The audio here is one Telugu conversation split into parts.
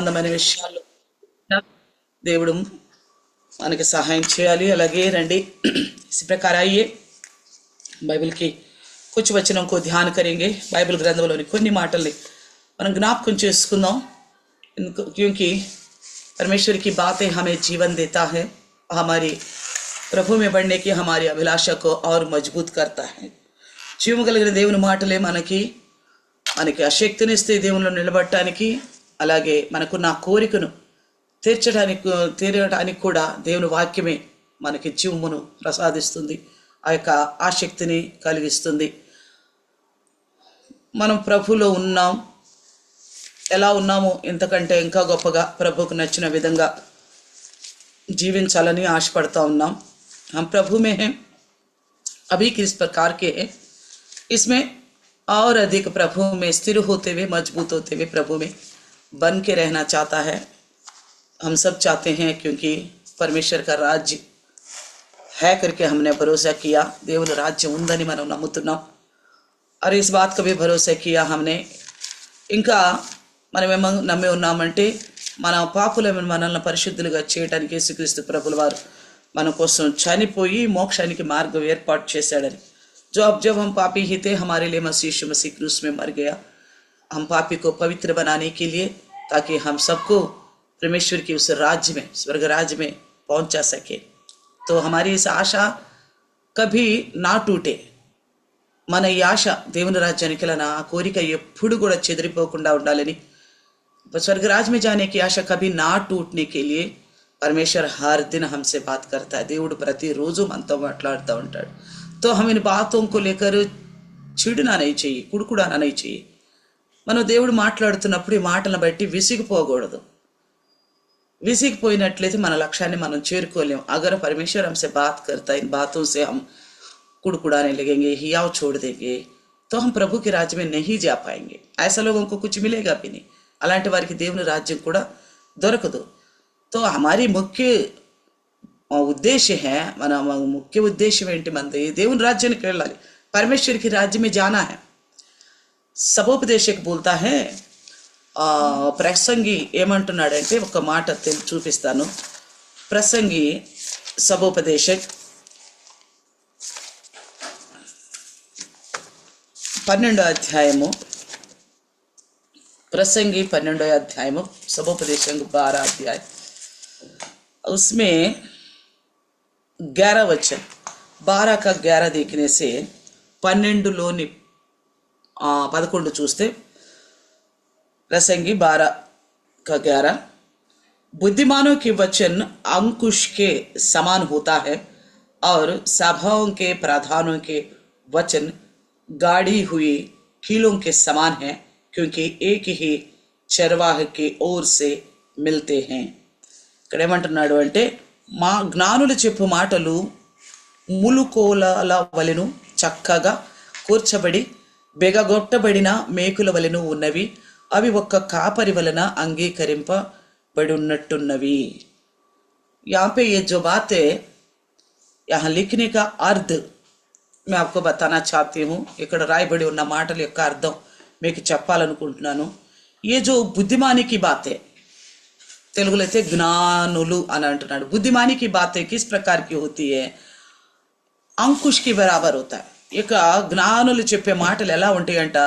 సంబంధమైన విషయాలు దేవుడు మనకి సహాయం చేయాలి। అలాగే రండి इसी प्रकार आइए बाइबल की कुछ वचनों को ध्यान करेंगे। बाइबल గ్రంథంలోని కొన్ని మాటల్ని మనం జ్ఞాపకం చేసుకుందాం, क्योंकि परमेश्वर की बातें हमें जीवन देता है, हमारी प्रभु में बढ़ने की हमारी अभिलाषा को और मजबूत करता है। జీవము కలిగిన దేవుని మాటలే మనకి ఆ శక్తిని ఇస్తే దేవునిలో నిలబడటానికి, అలాగే మనకున్న కోరికను తీరడానికి కూడా దేవుని వాక్యమే మనకి జీవమును ప్రసాదిస్తుంది, ఆ శక్తిని కలిగిస్తుంది। మనం ప్రభులో ఉన్నాం, ఎలా ఉన్నామో ఇంతకంటే ఇంకా గొప్పగా ప్రభుకు నచ్చిన విధంగా జీవించాలని ఆశపడతా ఉన్నాం। हम प्रभु में हैं, अभी किस प्रकार के हैं, इसमें और अधिक प्रभु में स्थिर होते हुए मजबूत होते हुए प्रभु में बन के रहना चाहता है। हम सब चाहते हैं, क्योंकि परमेश्वर का राज्य है करके हमने भरोसा किया। దేవుని రాజ్యం ఉందని మనం నమ్ముతున్నాం, और इस बात का भी भरोसा किया हमने। ఇంకా మనమేమో నమ్మి ఉన్నామంటే మన పాపులమైన మనల్ని పరిశుద్ధులుగా చేయడానికి యేసుక్రీస్తు ప్రభుల వారు మన కోసం చనిపోయి మోక్షానికి మార్గం ఏర్పాటు చేశాడని। जब हम पापी ही थे, हमारे लिए मसीह मसीह क्रूस में मर गया, हम पापी को पवित्र बनाने के लिए, ताकि हम सबको परमेश्वर की उस राज्य में, स्वर्ग राज्य में पहुंचा सके। तो हमारी इस आशा कभी ना टूटे। మన ఈ ఆశ దేవుని రాజ్యానికి వెళ్ళిన ఆ కోరిక ఎప్పుడు కూడా చెదిరిపోకుండా ఉండాలని, स्वर्ग राज्य में जाने की आशा कभी ना टूटने के लिए परमेश्वर हर दिन हमसे बात करता है। దేవుడు ప్రతిరోజు మనతో మాట్లాడుతూ ఉంటాడు। तो हम इन बातों को लेकर చిడునా नहीं चाहिए, కుడుకుడానా नहीं चाहिए। మనం దేవుడు మాట్లాడుతున్నప్పుడు ఈ మాటలను బట్టి విసిగిపోకూడదు। విసిగిపోయినట్లయితే మన లక్ష్యాన్ని మనం చేరుకోలేం। अगर परमेश्वर हमसे बात करता है, इन बातों से हम कुड़कुड़ाने लगेंगे, हियाव छोड़ देंगे, तो हम प्रभु के राज्य में नहीं जा पाएंगे। ऐसा लोगों को कुछ मिलेगा भी नहीं, అలాంటి వారికి దేవుని రాజ్యం కూడా దొరకదు। तो हमारी मुख्य उद्देश्य है, మన ముఖ్య ఉద్దేశం ఏంటి? మనది దేవుని రాజ్యానికి వెళ్ళాలి, परमेश्वर की राज्य में जाना है। సభోపదేశకు बोलता है, ప్రసంగి ఏమంటున్నాడంటే ఒక మాట చూపిస్తాను। ప్రసంగి సభోపదేశక్ 12వ అధ్యాయము, प्रसंगी 12వ अध्याय, सभोपदेशक 12 अध्याय, उसमें 11 वचन, 12 का 11 देखने से 12लोని 11 చూస్తే प्रसंगी 12 का 11, बुद्धिमानों के वचन अंकुश के समान होता है, और सभाओं के प्रधानों के वचन गाड़ी हुई कीलों के समान है, क्योंकि एक ही चरवाह की ओर से मिलते हैं। ఇక్కడ ఏమంటున్నాడు అంటే, మా జ్ఞానులు చెప్పు మాటలు ములుకోలల వలెను చక్కగా కూర్చబడి బెగగొట్టబడిన మేకుల వలెను ఉన్నవి, అవి ఒక్క కాపరి వలన అంగీకరింపబడి ఉన్నట్టున్నవి। यहाँ पे ये जो बात है, यहाँ लिखने का अर्थ मैं आपको बताना चाहती हूँ। ఇక్కడ రాయబడి ఉన్న మాటల యొక్క అర్థం మీకు చెప్పాలనుకుంటున్నాను। ये जो बुद्धिमानी की बात है, తెలుగులో అయితే జ్ఞానులు అని అంటున్నాడు। बुद्धिमानी की बात है किस प्रकार की होती है? अंकुश की बराबर होता है। ఇక జ్ఞానులు చెప్పే మాటలు ఎలా ఉంటాయంట?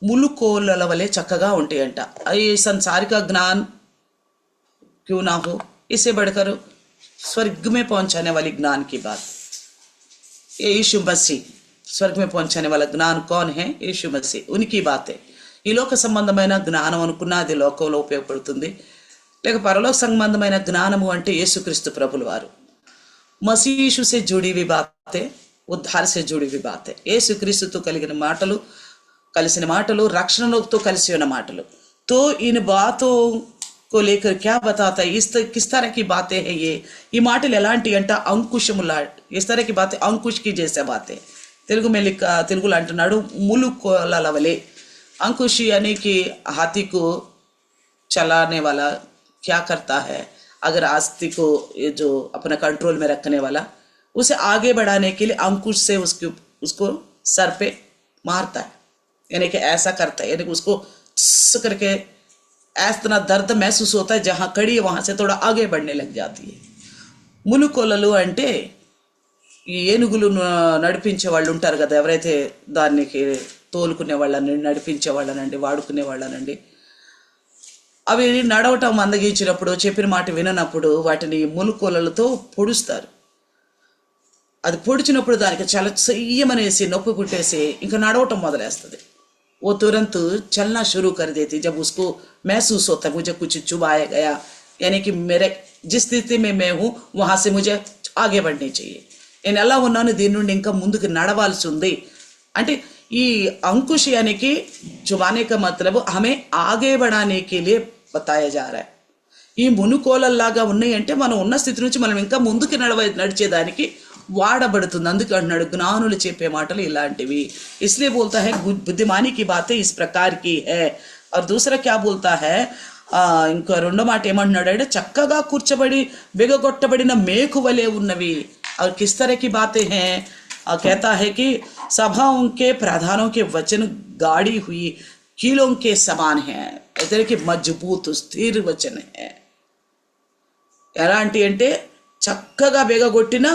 ములుకోలల వలె చక్కగా ఉంటాయంట। ये संसार का ज्ञान क्यों ना हो, इससे बढ़कर स्वर्ग में पहुंचाने वाली ज्ञान की बात। ये यीशु मसीह, स्वर्ग में पहुंचाने वाला ज्ञान कौन है? यीशु मसीह, उनकी बात है। ఈ లోక సంబంధమైన జ్ఞానం అనుకున్న అది లోకంలో ఉపయోగపడుతుంది, లేక పరలోక సంబంధమైన జ్ఞానము అంటే యేసుక్రీస్తు ప్రభుల వారు, మసీహు यीशु से जुड़ी हुई बात है, उद्धार से जुड़ी हुई बात है। యేసుక్రీస్తుతో కలిసిన మాటలు రక్షణతో కలిసి ఉన్న మాటలు। तो इन बातों को लेकर क्या बताता है? किस तरह की बातें हैं ये మాటలు ఎలాంటి అంటే అంకుశములా, इस तरह की बातें अंकुश की जैसे बातें। తెలుగులో అంటున్నాడు ములుకోలల వలె। अंकुश यानी कि हाथी को चलाने वाला क्या करता है? अगर आस्ती को ये जो अपना कंट्रोल में रखने वाला, उसे आगे बढ़ाने के लिए अंकुश से उसको सर पे मारता है, यानी कि ऐसा करता है, यानी कि उसको करके ऐसा तरह दर्द महसूस होता है, जहाँ कड़ी है वहाँ से थोड़ा आगे बढ़ने लग जाती है. మునుకొలలు అంటే ఈ ఏనుగులు నడిపించే వాళ్ళు ఉంటారు కదా, ఎవరైతే దానికి తోలుకునే వాళ్ళని నడిపించే వాళ్ళనండి, వాడుకునే వాళ్ళనండి, అవి నడవటం మందగించినప్పుడు, చెప్పిన మాట విననప్పుడు వాటిని మునుకొలలతో పొడుస్తారు. అది పొడిచినప్పుడు దానికి చాలా చెయ్యమనేసి నొప్పి పుట్టేసి ఇంకా నడవటం మొదలేస్తుంది. वो तुरंत चलना शुरू कर देती जब उसको महसूस होता है मुझे कुछ चुभाया गया, यानी कि मेरे जिस स्थिति में मैं हूँ वहाँ से मुझे आगे बढ़नी चाहिए, నేను ఎలా ఉన్నాను దీని నుండి ఇంకా ముందుకు నడవాల్సి ఉంది అంటే ఈ అంకుష్ यानी कि चुभाने का मतलब हमें आगे बढ़ाने के लिए बताया जा रहा है. ఈ మునుకోలల్లాగా ఉన్నాయి అంటే మనం ఉన్న స్థితి నుంచి మనం ఇంకా ముందుకు నడిచేదానికి వాడబడుతుంది. అందుకే అంటున్నాడు జ్ఞానులు చెప్పే మాటలు ఇలాంటివి. इसलिए बोलता है बुद्धिमानी की बातें इस प्रकार की है. और दूसरा क्या बोलता है, ఇంకో రెండో మాట ఏమంటున్నాడు, చక్కగా కూర్చబడి బిగగొట్టబడిన మేకు వలె ఉన్నవి. और किस तरह की बातें हैं, कहता है कि सभाओं के प्रधानों के वचन गाड़ी हुई कीलों के समान है. इधर की मजबूत स्थिर वचन है. ఎలాంటి అంటే చక్కగా బెగగొట్టిన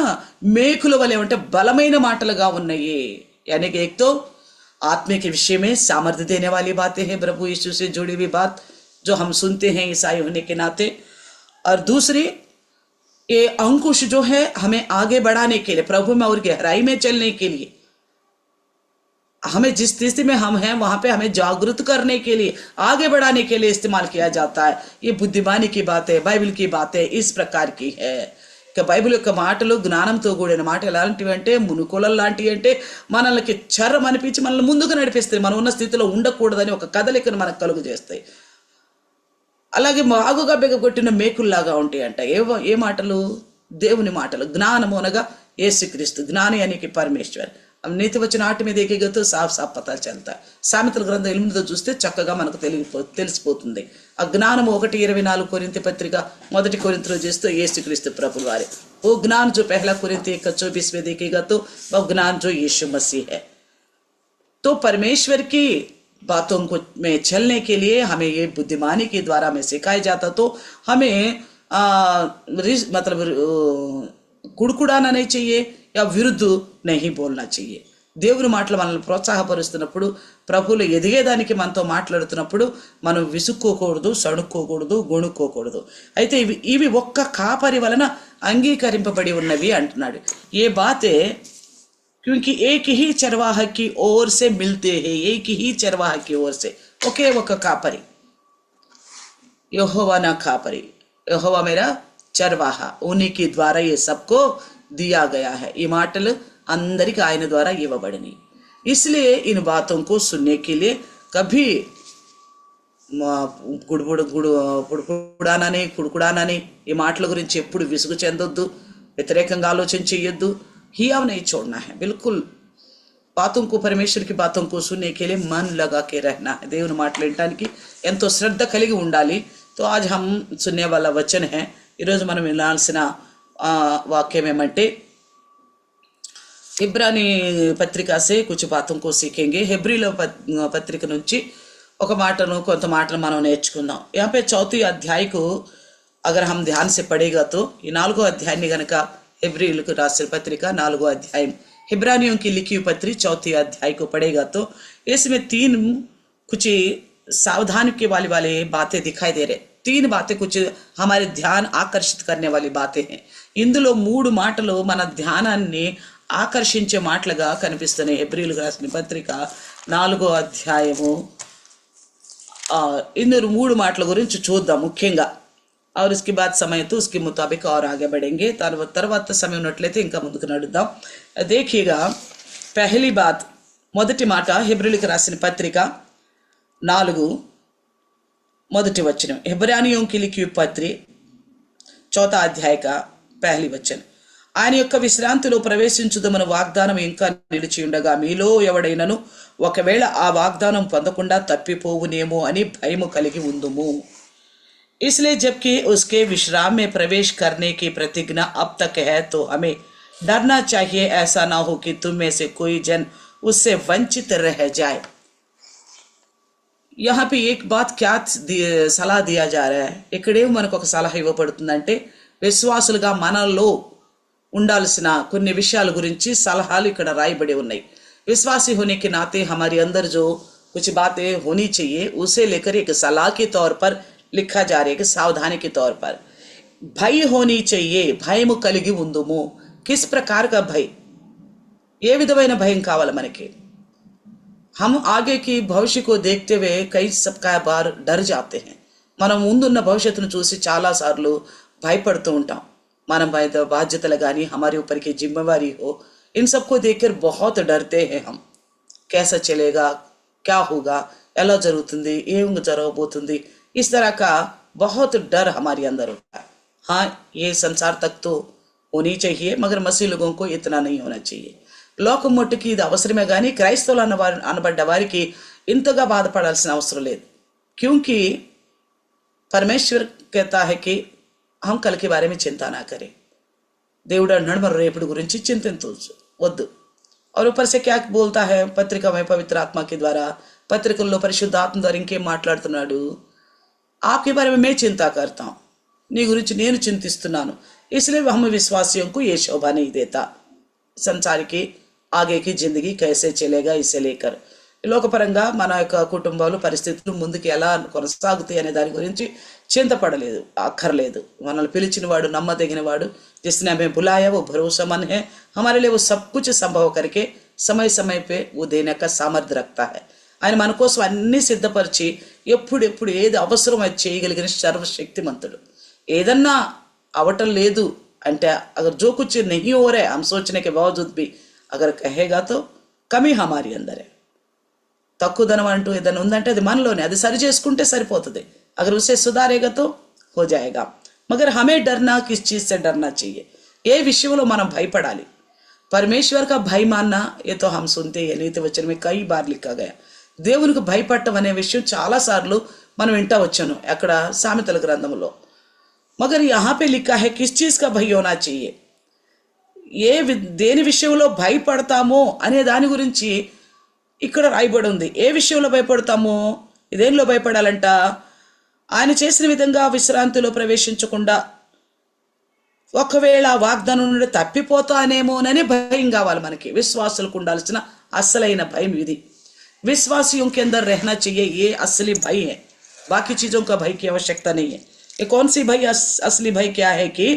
మేకుల వలె అంటే బలమైన మాటలుగా ఉన్నాయి. यानी कि एक तो आत्मा के विषय में सामर्थ्य देने वाली बातें हैं, प्रभु यीशु से जुड़ी हुई बात जो हम सुनते हैं ईसाई होने के नाते, और दूसरी ये अंकुश जो है हमें आगे बढ़ाने के लिए, प्रभु में और गहराई में चलने के लिए, हमें जिस स्थिति में हम हैं वहां पे हमें जागृत करने के लिए, आगे बढ़ाने के लिए इस्तेमाल किया जाता है. ये बुद्धिमानी की बातें, बाइबल की बातें इस प्रकार की है. బైబిల్ యొక్క మాటలు జ్ఞానంతో కూడిన మాట ఎలాంటివి అంటే మునుకోలలు లాంటివి అంటే మనల్ని చర్రం అనిపించి మనల్ని ముందుకు నడిపిస్తాయి, మనం ఉన్న స్థితిలో ఉండకూడదని ఒక కదలికను మనకు కలుగు చేస్తాయి. అలాగే బాగుగా బెగగొట్టిన మేకుల్లాగా ఉంటాయి అంట. ఏ మాటలు? దేవుని మాటలు. జ్ఞానము అనగా యేసుక్రీస్తు, జ్ఞాని यानी कि परमेश्वर. నీతి వచ్చిన ఆట మీద ఏకీగతో సాఫ్ సాఫ్ పతా చల్తా. సామెతల గ్రంథం 8 చూస్తే చక్కగా మనకు తెలిసిపోతుంది. ఆ జ్ఞానము 1:24 కొరింథీ పత్రిక 1 కొరింథీలో చేస్తూ యేసుక్రీస్తు ప్రభువు వారే. वो ज्ञान जो पहला कोरिन्थी 1:24 में देखेगा तो वो ज्ञान जो यीशु मसीह है. तो परमेश्वर की बातों को में चलने के लिए हमें ये बुद्धिमानी के द्वारा हमें सिखाया जाता. तो हमें मतलब कुड़कुड़ाना नहीं चाहिए या विरुद्ध नहीं बोलना चाहिए. దేవుని మాటలు మనల్ని ప్రోత్సాహపరుస్తున్నప్పుడు, ప్రభువులు ఎదిగేదానికి మనతో మాట్లాడుతున్నప్పుడు మనం విసుక్కోకూడదు, సణుక్కోకూడదు, గొణుక్కోకూడదు. అయితే ఇవి ఒక్క కాపరి వలన అంగీకరింపబడి ఉన్నవి అంటున్నాడు. ఏ బాతే क्योंकि एक ही चरवाहा की ओर से मिलते हैं, एक ही चरवाहा की ओर से. ఒకే ఒక కాపరి, యెహోవా నా కాపరి, యెహోవా మేరా చర్వాహా, उन्हीं के द्वारा ये सबको दिया गया है. ఈ మాటలు అందరికి ఆయన ద్వారా ఇవ్వబడినాయి. इसलिए इन बातों को सुनने के लिए कभी కుడుకుడానని ఈ మాటల గురించి ఎప్పుడు విసుగు చెందొద్దు, వ్యతిరేకంగా ఆలోచన చేయొద్దు. हियाव नहीं छोड़ना है, बिल्कुल बातों को, परमेश्वर की बातों को सुनने के लिए मन लगा के रहना है. దేవుని మాటలు వినడానికి ఎంతో శ్రద్ధ కలిగి ఉండాలి. तो आज हम सुनने वाला वचन है, ఈరోజు మనం వినాల్సిన వాక్యం ఏమంటే ఇబ్రానీ పత్రిక से कुछ बातों को सीखेंगे. హెబ్రీల పత్రిక నుంచి ఒక మాటను కొంత మాటను మనం నేర్చుకుందాం. यहाँ पे 4th अध्याय को अगर हम ध्यान से पढ़ेगा तो ఈ 4వ అధ్యాయాన్ని గనక हेब्रीలకు రాసిన పత్రిక 4వ అధ్యాయం, हिब्रानियों की लिखी हुई पत्री 4th अध्याय को पढ़ेगा तो इसमें 3 कुछ सावधान के वाली बातें दिखाई दे रहे. 3 बातें कुछ हमारे ध्यान आकर्षित करने वाली बातें हैं. ఇందులో 3 మాటలు మన ధ్యానాన్ని ఆకర్షించే మాటలుగా కనిపిస్తున్నాయి. హెబ్రీలకు రాసిన పత్రిక 4వ అధ్యాయము ఇందులో 3 మాటల గురించి చూద్దాం ముఖ్యంగా. और इसके बाद समय तो उसके मुताबिक और आगे बढ़ेंगे. తర్వాత సమయం ఉన్నట్లయితే ఇంకా ముందుకు నడుద్దాం. देखिएगा, पहली बात, మొదటి మాట హెబ్రీలకు రాసిన పత్రిక 4 మొదటి వచనం. ఇబ్రానియోं की लिखी हुई पत्री 4th अध्याय का पहली वचन. ఆయన యొక్క విశ్రాంతిలో ప్రవేశించుదమని వాగ్దానం ఇంకా నిలిచి ఉండగా మీలో ఎవడైనను ఒకవేళ ఆ వాగ్దానం పొందకుండా తప్పిపోవునేమో అని భయము కలిగి ఉందుము. इसलिए जबकि उसके विश्राम में प्रवेश करने की प्रतिज्ञा अब तक है तो हमें डरना चाहिए, ऐसा ना हो कि तुम में से कोई जन उससे वंचित रह जाए. यहाँ पे एक बात क्या సలహా दिया जा रहा है, ఇక్కడే మనకు ఒక సలహా ఇవ్వబడుతుందంటే విశ్వాసులుగా మనలో ఉండాల్సిన కొన్ని విషయాల గురించి సలహాలు ఇక్కడ రాయబడి ఉన్నాయి. विश्वासी होने के नाते हमारे अंदर जो कुछ बातें होनी चाहिए उसे लेकर एक सलाह के तौर पर लिखा जा रहा है कि सावधानी के तौर पर भय होनी चाहिए. భయము కలిగి ఉందుము. किस प्रकार का भय, ఏ విధమైన భయం కావాలి మనకి? हम आगे की भविष्य को देखते हुए कई सबका बार डर जाते हैं. మనం ముందున్న భవిష్యత్తును చూసి చాలాసార్లు భయపడుతూ ఉంటాం. మన బాధ్యతలు కానీ हमारे ऊपर की जिम्मेवारी हो, इन सबको देखकर बहुत डरते हैं हम. कैसा चलेगा, क्या होगा, ఎలా జరుగుతుంది, ఏం జరగబోతుంది, इस तरह का बहुत डर हमारे अंदर होता है. हाँ, ये संसार तक तो होनी चाहिए, मगर मसीह लोगों को इतना नहीं होना चाहिए. లోకం మట్టుకి ఇది అవసరమే కానీ క్రైస్తవులు అనబడ్డ వారికి ఇంతగా బాధపడాల్సిన అవసరం లేదు. क्योंकि परमेश्वर कहता है कि हम कल के बारे में चिंता ना करें. దేవుడు అన్నాడు మరి రేపటి గురించి చింతించవచ్చు వద్దు. और ऊपर से क्या बोलता है पत्रिका में पवित्र आत्मा के द्वारा, పత్రికల్లో పరిశుద్ధాత్మ ద్వారా ఇంకేం మాట్లాడుతున్నాడు? आपके बारे में मैं चिंता करता हूँ, నీ గురించి నేను చింతిస్తున్నాను. इसलिए हम विश्वासियों को ये शोभा नहीं देता. संसार की आगे की जिंदगी कैसे चलेगा इसे लेकर లోకపరంగా మన యొక్క కుటుంబాలు పరిస్థితులు ముందుకు ఎలా కొనసాగుతాయి అనే దాని గురించి చింతపడలేదు, అక్కర్లేదు. మనల్ని పిలిచిన వాడు నమ్మదగిన వాడు. जिसने हमें बुलाया वो भरोसेमंद है, हमारे लिए वो सब कुछ संभव करके समय समय पे वो देने का सामर्थ्य रखता है. ఆయన మన కోసం అన్ని సిద్ధపరిచి ఎప్పుడెప్పుడు ఏది అవసరం అది చేయగలిగిన సర్వశక్తిమంతుడు. ఏదన్నా అవటం లేదు అంటే अगर जो कुछ नहीं हो रहा है हम सोचने के बावजूद भी अगर कहेगा तो कमी हमारी अंदर है. తక్కువదనం అంటూ ఏదైనా ఉందంటే అది మనలోనే, అది సరి చేసుకుంటే సరిపోతుంది. अगर उसे सुधारेगा तो हो जाएगा. मगर हमें डरना किस चीज़ से डरना चाहिए, ఏ విషయంలో మనం భయపడాలి? परमेश्वर का भय मानना ये तो हम सुनते हैं, नीति वचन में कई बार लिखा गया. దేవునికి భయపడటం అనే విషయం చాలాసార్లు మనం వింటా వచ్చాను అక్కడ సామెతల గ్రంథంలో. मगर यहाँ पे लिखा है किस चीज़ का भय होना चाहिए, ఏ దేని విషయంలో భయపడతామో అనే దాని గురించి ఇక్కడ రాయబడి ఉంది. ఏ విషయంలో భయపడతామో, ఇదేంలో భయపడాలంట? ఆయన చేసిన విధంగా విశ్రాంతిలో ప్రవేశించకుండా ఒకవేళ వాగ్దానం నుండి తప్పిపోతానేమోనని భయం కావాలి మనకి. విశ్వాసులకు ఉండాల్సిన అసలైన భయం ఇది. विश्वासियों के अंदर रहना चाहिए ये असली भय है, बाकी चीज़ों का भय की आवश्यकता नहीं है. ये कौन सी भय, असली भय क्या है कि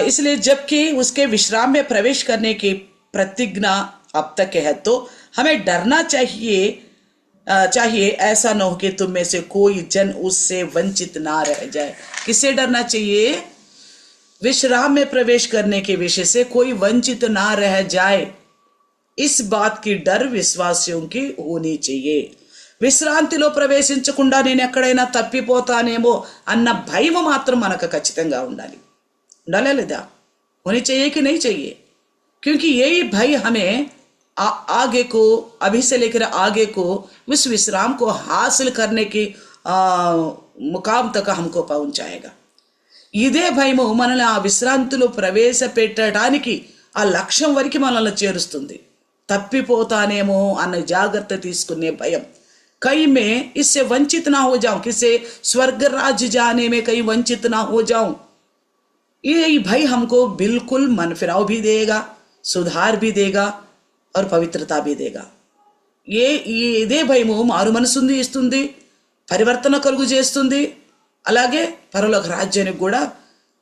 इसलिए जबकि उसके विश्राम में प्रवेश करने की प्रतिज्ञा अब तक है तो हमें डरना चाहिए ऐसा न हो कि तुम में से कोई जन उससे वंचित ना रह जाए. किससे डरना चाहिए? विश्राम में प्रवेश करने के विषय से कोई वंचित ना रह जाए. इस बात की डर विश्वासियों की होनी चाहिए. విశ్రాంతిలో ప్రవేశించకుండా నేను ఎక్కడైనా తప్పిపోతానేమో అన్న భయం మాత్రం మనకు ఖచ్చితంగా ఉండాలి. ఉండాలా లేదా? होनी चाहिए कि नहीं चाहिए? क्योंकि यही भय हमें आगे को, अभी से लेकर आगे को उस विश्राम को हासिल करने की मुकाम तक हमको पहुंचाएगा. ఇదే భయము మనల్ని ఆ విశ్రాంతిలో ప్రవేశపెట్టడానికి ఆ లక్ష్యం వరకు మనల్ని చేరుస్తుంది. తప్పిపోతానేమో అన్న జాగ్రత్త తీసుకునే భయం. कई में इससे वंचित ना हो जाऊं, किसे स्वर्ग राज्य जाने में कहीं वंचित ना हो जाऊं. ये भय हमको बिल्कुल मन फिराव भी देगा, सुधार भी देगा और पवित्रता भी देगा. ఇదే భయము మారు మనసుంది ఇస్తుంది, పరివర్తన కలుగు చేస్తుంది, అలాగే పరలోక రాజ్యానికి కూడా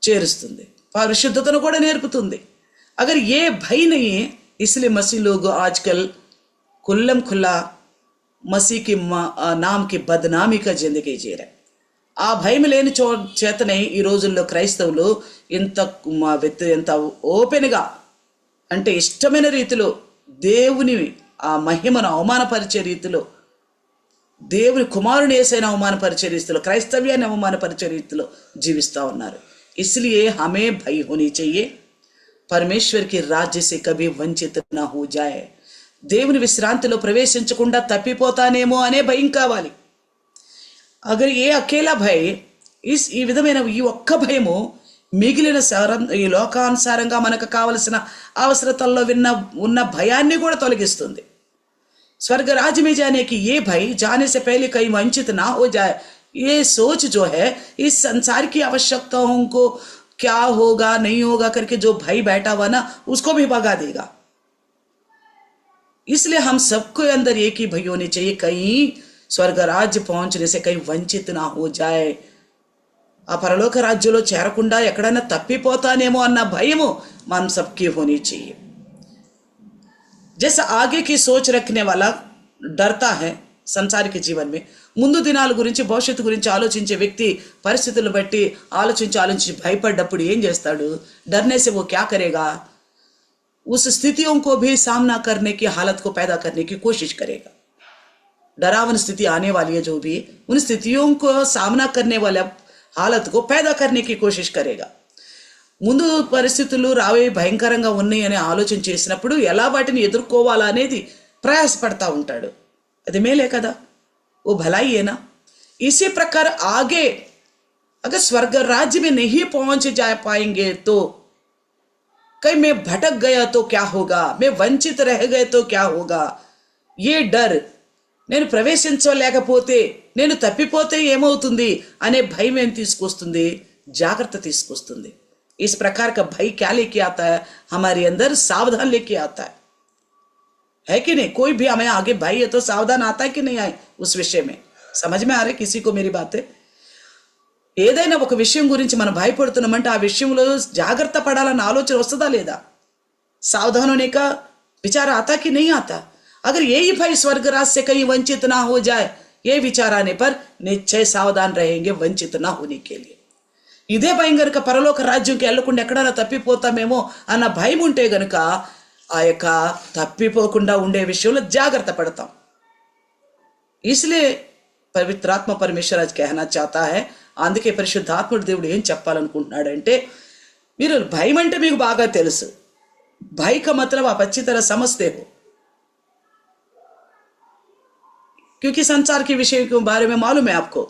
చేరుస్తుంది, పరిశుద్ధతను కూడా నేర్పుతుంది. अगर ये भय नहीं है, इसलिए मसीह लोग आजकल खुल्लम खुल्ला मसीह के नाम की बदनामी का जिंदगी जी रहे. ఆ భయం లేని చేతనే ఈ రోజుల్లో క్రైస్తవులు ఎంత ఓపెన్గా అంటే ఇష్టమైన రీతిలో దేవుని ఆ మహిమను అవమానపరిచే రీతిలో, దేవుని కుమారుని యేసయ్యను అవమానపరిచే రీతిలో, క్రైస్తవ్యాన్ని అవమానపరిచే రీతిలో జీవిస్తూ ఉన్నారు. इसलिए हमें भय होनी चाहिए, परमेश्वर के राज्य से कभी वंचित ना हो जाए. దేవుని విశ్రాంతిలో ప్రవేశించకుండా తప్పిపోతానేమో అనే భయం కావాలి. అగర్ ఏ అకేలా భయ ఈ విధమైన ఈ ఒక్క భయము మిగిలిన ఈ లోకానుసారంగా మనకు కావలసిన అవసరతల్లో ఉన్న భయాన్ని కూడా తొలగిస్తుంది. स्वर्ग राज्य में जाने की ये भय, जाने से पहले कहीं वंचित ना हो जाए, ये सोच जो है, इस संसार की आवश्यकताओं को क्या होगा नहीं होगा करके जो भय बैठा हुआ ना, उसको भी भगा देगा। इसलिए हम सबके अंदर एक ही भय होनी चाहिए, कहीं स्वर्ग राज्य पहुंचने से कहीं वंचित ना हो जाए। ఆ పరలోక రాజ్యంలో చేరకుండా ఎక్కడైనా తప్పిపోతానేమో అన్న భయము మనం सबकी होनी चाहिए। जैसा आगे की सोच रखने वाला डरता है సంసారిక జీవన్ में, ముందు దినాల గురించి భవిష్యత్తు గురించి ఆలోచించే వ్యక్తి పరిస్థితులను బట్టి ఆలోచించి భయపడ్డప్పుడు ఏం చేస్తాడు? डरने से वो क्या करेगा? उस स्थितियों को भी सामना करने की हालत को पैदा करने की कोशिश करेगा। डरावन स्थिति आने वाली है, जो भी उन स्थितियों को सामना करने वाला हालत को पैदा करने की कोशिश करेगा। ముందు పరిస్థితులు రావే భయంకరంగా ఉన్నాయి అని ఆలోచన చేసినప్పుడు ఎలా వాటిని ఎదుర్కోవాలా అనేది ప్రయాసపడతా ఉంటాడు। అది మేలే కదా, वो भलाई है ना। इसी प्रकार आगे अगर स्वर्ग राज्य में नहीं पहुंच जा पाएंगे तो कहीं मैं भटक गया तो क्या होगा, मैं वंचित रह गए तो क्या होगा, ये डर, నేను ప్రవేశించలేకపోతే నేను తప్పిపోతే ఏమవుతుంది అనే భయం ఏం తీసుకొస్తుంది? జాగ్రత్త తీసుకొస్తుంది। इस प्रकार का भय क्या लेके आता है? हमारे अंदर सावधान लेके आता है कि नहीं? कोई भी हमें आगे भय है तो सावधान आता है कि नहीं आए उस विषय में? समझ में आ रही किसी को मेरी बातें? ఏదైనా ఒక విషయం గురించి మనం భయపడుతున్నామంటే ఆ విషయంలో జాగ్రత్త పడాలన్న ఆలోచన వస్తుందా లేదా? सावधान होने का विचार आता कि नहीं आता? अगर यही भय स्वर्ग राज से कहीं वंचित ना हो जाए, ये विचार आने पर निश्चय सावधान रहेंगे वंचित ना होने के लिए। ఇదే భయంకర పరలోక రాజ్యంకి వెళ్ళకుండా ఎక్కడైనా తప్పిపోతామేమో అన్న భయం ఉంటే గనుక ఆ యొక్క తప్పిపోకుండా ఉండే విషయంలో జాగ్రత్త పడతాం। इसलिए పవిత్రాత్మ పరమేశ్వర आज कहना चाहता है, అందుకే పరిశుద్ధాత్ముడు దేవుడు ఏం చెప్పాలనుకుంటున్నాడంటే, మీరు భయం అంటే మీకు బాగా తెలుసు, భय का मतलब आप अच्छी तरह समझते हो, क्योंकि संसार के विषय के बारे में मालूम है आपको,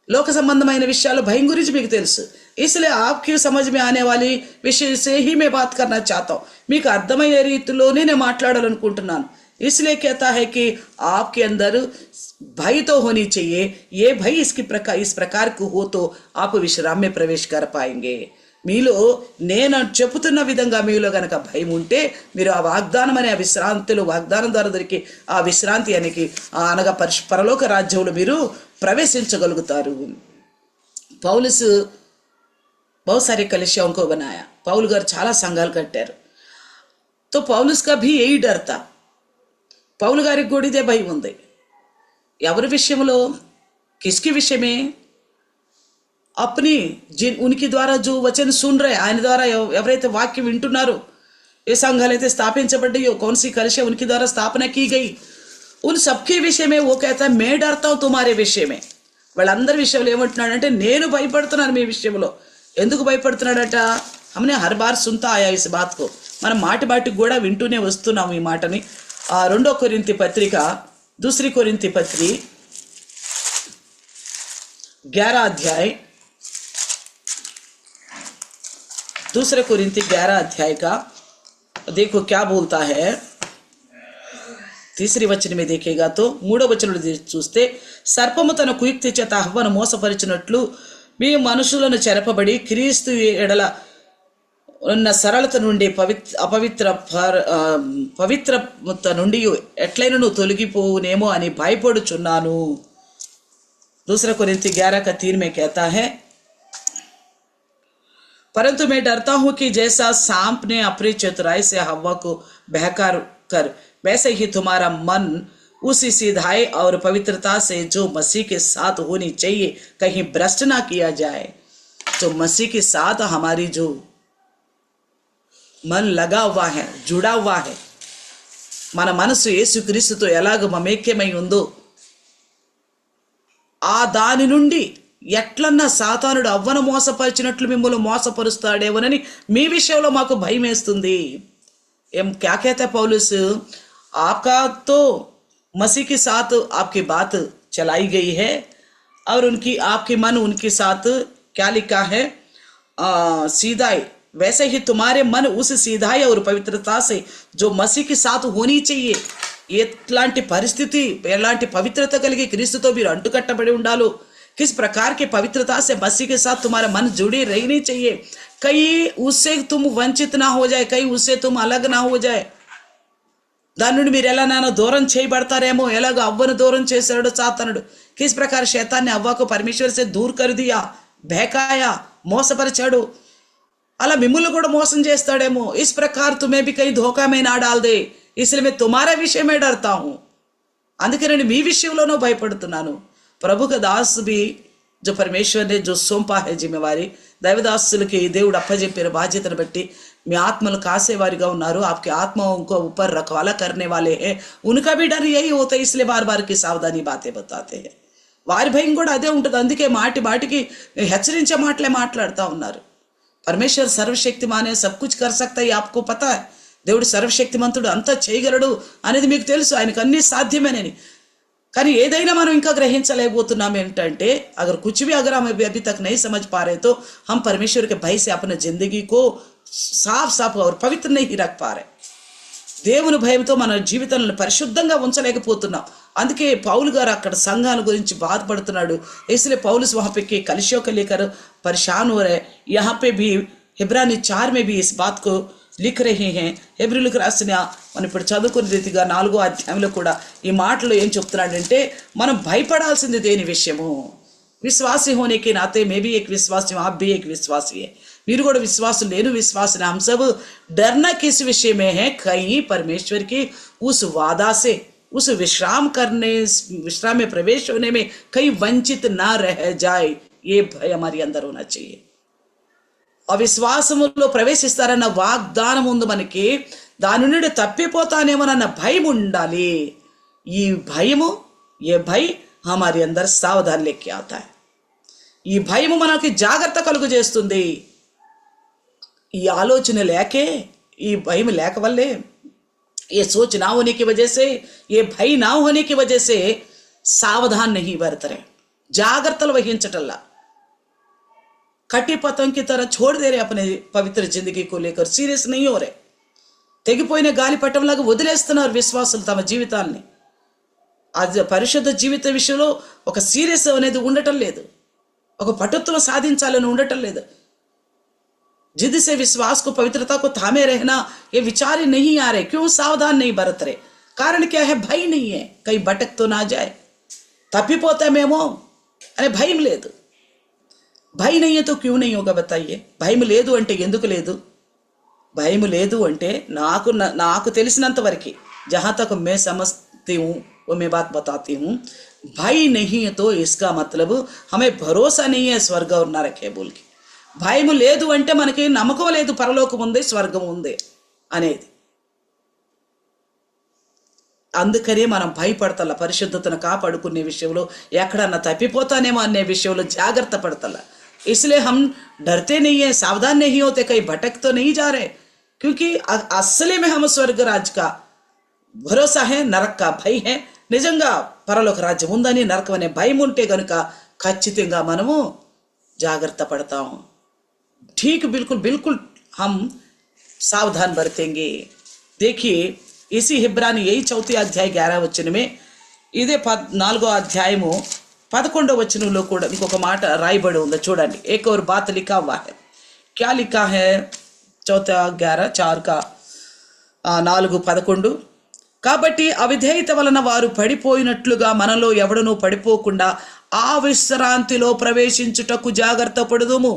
लोक संबंधమైన విషయాలు భయం గురించి మీకు తెలుసు। इसलिए आपकी समझ में आने वाली विषय से ही मैं बात करना चाहता हूँ, మీకు అర్థమయ్యే రీతిలోనే నేను మాట్లాడాలనుకుంటున్నాను। इसलिए कहता है कि आपके अंदर भय तो होनी चाहिए, ये भय इस प्रकार को हो तो आप विश्राम में प्रवेश कर पाएंगे। మీలో నేను చెబుతున్న విధంగా మీలో గనక భయం ఉంటే మీరు ఆ వాగ్దానం అనే ఆ విశ్రాంతిలో, వాగ్దానం ద్వారా దొరికి ఆ విశ్రాంతి అనగా పరలోక రాజ్యంలో మీరు ప్రవేశించగలుగుతారు। పౌలుస్ बहुत सारे कलिसियाओं को बनाया, పౌలు గారు చాలా సంఘాలు కట్టారు। तो पौलुस का भी यही डर था, పౌలు గారికి కూడా ఇదే భయం ఉంది। ఎవరి విషయంలో? किसके विषय में? अपनी उनके द्वारा जो वचन सुन रहे, ఆయన ద్వారా ఎవరైతే వాక్యం వింటున్నారో, ఏ సంఘాలైతే స్థాపించబడ్డాయో, कौन सी कलिसिया उनके द्वारा स्थापना की गई, उन सबके विषय में वो कहता है मैं डरता हूँ तुम्हारे विषय में। వాళ్ళందరి విషయంలో ఏమంటున్నాడంటే నేను భయపడుతున్నాను మీ విషయంలో। ఎందుకు భయపడుతున్నాడట? हमने हर बार सुनता आया इस बात को, మనం మాటి మాటికి కూడా వింటూనే వస్తున్నాం ఈ మాటని। రెండో కొరింథీ పత్రిక, दूसरी కొరింథీ పత్రిక 11 अध्याय, दूसरे కొరింథీ 11 अध्याय का देखो क्या बोलता है। तीसरी वचन में देखेगा तो మూడో వచనంలో చూస్తే, సర్పము తన కుయుక్తి చేత హవ్వను మోసపరిచినట్లు మీ మనుషులను చెరపబడి క్రీస్తు ఎడల ఉన్న సరళత నుండి పవిత్రత నుండి ఎట్లైనను తొలగిపోవునేమో అని భయపడుచున్నాను। दूसरा కొరింథీ 11 का 3 में कहता है, परंतु मैं डरता हूं कि जैसा सांप ने अपनी चतुराई से हव्वा को बहका कर, वैसे ही तुम्हारा मन उसी सीधाई और पवित्रता से जो मसीह के साथ होनी चाहिए कहीं भ्रष्ट ना किया जाए। तो मसीह के साथ हमारी जो मन लगा हुआ है, जुड़ा हुआ है, మన మనసు యేసుక్రీస్తుతో ఎలాగ మమేక్యమై ఉందో ఆ దాని నుండి ఎట్లన్నా సాతానుడు అవ్వను మోసపరిచినట్లు మిమ్మల్ని మోసపరుస్తాడేమోనని మీ విషయంలో మాకు భయం వేస్తుంది। ఏం क्या कहता है पौलुस? आपका तो मसीह के साथ आपकी बात चलाई गई है और आपके मन उनके साथ क्या लिखा है? सीधाई, वैसे ही तुम्हारे मन उस सीधाई और पवित्रता से जो मसीह के साथ होनी चाहिए ఎట్లాంటి పరిస్థితి, ఎలాంటి పవిత్రత కలిగి క్రీస్తుతో మీరు అంటుకట్టబడి ఉండాలో, किस प्रकार के पवित्रता से मसीह के साथ तुम्हारा मन जुड़े रहनी चाहिए। कहीं उससे तुम वंचित ना हो जाए, कहीं उससे तुम अलग ना हो जाए। దాని నుండి మీరు ఎలా నాన్న దూరం చేయబడతారేమో, ఎలాగో అవ్వను దూరం చేశాడు సాతానుడు। किस प्रकार शैतान ने अव्वा को परमेश्वर से दूर कर दिया, బహకాయా, మోసపరిచాడు। అలా మిమ్మల్ని కూడా మోసం చేస్తాడేమో। इस प्रकार तुम्हें भी कहीं धोखा में ना डाल दे, इसलिए मैं तुम्हारे विषय में डरता हूँ। అందుకే నేను మీ విషయంలోనూ భయపడుతున్నాను। प्रभु का दास भी जो परमेश्वर ने जो सौंपा है जिम्मेवारी, దైవదాసులకి దేవుడు అప్పజెప్పిన బాధ్యతను బట్టి మీ ఆత్మలు కాసేవారిగా ఉన్నారు। आपके आत्माओं को ऊपर रखवाला करने वाले हैं, उनका भी डर यही होता है, इसलिए बार बार की सावधानी बातें बताते हैं। వారి భయం కూడా అదే ఉంటుంది, అందుకే మాటి మాటికి హెచ్చరించే మాటలే మాట్లాడుతూ ఉన్నారు। పరమేశ్వర్ సర్వశక్తిమాన్ है, सब कुछ कर सकता है, आपको पता है। దేవుడు సర్వశక్తిమంతుడు, అంతా చేయగలడు అనేది మీకు తెలుసు, ఆయనకు అన్నీ సాధ్యమేనని। కానీ ఏదైనా మనం ఇంకా గ్రహించలేకపోతున్నాం ఏంటంటే, अगर कुछ भी अगर हम अभी तक नहीं समझ पा रहे तो हम परमेश्वर के भय से अपने जिंदगी को साफ साफ और पवित्र नहीं रख पा रहे। దేవుని భయంతో మన జీవితాలను పరిశుద్ధంగా ఉంచలేకపోతున్నాం। అందుకే పౌలు గారు అక్కడ సంఘాల గురించి బాధపడుతున్నాడు। इसलिए पौलुस वहाँ पे के कलिसियों को लेकर परेशान हो रहे। यहाँ पे भी इब्रानी 4 में भी इस बात को लिख रहे हैं। హెబ్రీయులకు రాసిన మనం ఇప్పుడు చదువుకున్న రీతిగా 4వ అధ్యాయంలో కూడా ఈ మాటలు ఏం చెప్తున్నాడంటే, మనం భయపడాల్సింది దేని విషయము। విశ్వాసి होने के नाते मैं भी एक विश्वासी हूँ, आप भी एक विश्वासी है, మీరు కూడా విశ్వాసం, నేను విశ్వాసం। हम सब डरना किस विषय में है, कहीं परमेश्वर की उस वादा से, उस विश्राम में प्रवेश होने में कहीं वंचित ना रह जाए, ये भय हमारे अंदर होना चाहिए। అవిశ్వాసములో ప్రవేశిస్తారన్న వాగ్దానం ఉంది మనకి, దాని నుండి తప్పిపోతానేమోనన్న భయం ఉండాలి। ఈ భయము, ఏ భయ हमारे अंदर सावधान लेके आता है। ఈ భయము మనకి జాగ్రత్త కలుగు చేస్తుంది। ఈ ఆలోచన లేకే, ఈ భయం లేక వల్లే, ये सोच ना होने की वजह से, ये भय ना होने की वजह से सावधान नहीं बरत रहे, జాగ్రత్తలు వహించటల్లా कटी पतंग की तरह छोड़ दे रहे अपने पवित्र जिंदगी को लेकर, सीरियस नहीं हो रहे। తెగిపోయిన గాలి పట్టంలాగా వదిలేస్తున్నారు విశ్వాసులు తమ జీవితాల్ని। అది పరిశుద్ధ జీవిత విషయంలో ఒక సీరియస్ అనేది ఉండటం లేదు, ఒక పటుత్వం సాధించాలని ఉండటం లేదు। जिद से विश्वास को, पवित्रता को थामे रहना, ये विचार ही नहीं आ रहे। क्यों सावधान नहीं बरत रहे? कारण क्या है? भय नहीं है, कहीं भटक तो ना जाए, తప్పిపోతామేమో అనే భయం లేదు। భయం नहीं है तो क्यों नहीं होगा बताइए? భయం లేదు అంటే ఎందుకు లేదు? భయం లేదు అంటే నాకు తెలిసినంత వరకు, जहाँ तक मैं समझती हूँ वो मैं बात बताती हूँ, भय नहीं है तो इसका मतलब हमें भरोसा नहीं है स्वर्ग और नरक है बोल के। భయం లేదు అంటే మనకి నమ్మకం లేదు పరలోకం ఉంది, స్వర్గం ఉంది అనేది। అందుకనే మనం భయపడతల, పరిశుద్ధతను కాపాడుకునే విషయంలో ఎక్కడన్నా తప్పిపోతానేమో అనే విషయంలో జాగ్రత్త పడతల। इसलिए हम डरते नहीं है, सावधान नहीं होते, कहीं भटक तो नहीं जा रहे, क्योंकि असली में हम स्वर्ग राज का भरोसा है, नरक का भय है। నిజంగా పరలోక రాజ్యం ఉందని, నరకం అనే భయం ఉంటే గనుక ఖచ్చితంగా మనము జాగ్రత్త పడతాం। ठीक बिल्कुल बिल्कुल हम सावधान बरतेंगे। देखिए इसी हिब्रानी यही 4వ అధ్యాయం 11వ వచనం में, ఇదే 4వ అధ్యాయము 11వ వచనంలో కూడా ఇంకొక మాట రాయబడి ఉంది చూడండి। एक और बात लिखा हुआ है, क्या लिखा है? 4:11 का 4:11, కాబట్టి అవిధేయత వలన వారు పడిపోయినట్లుగా మనలో ఎవడనూ పడిపోకుండా ఆ విశ్రాంతిలో ప్రవేశించుటకు జాగ్రత్త పడుదుము।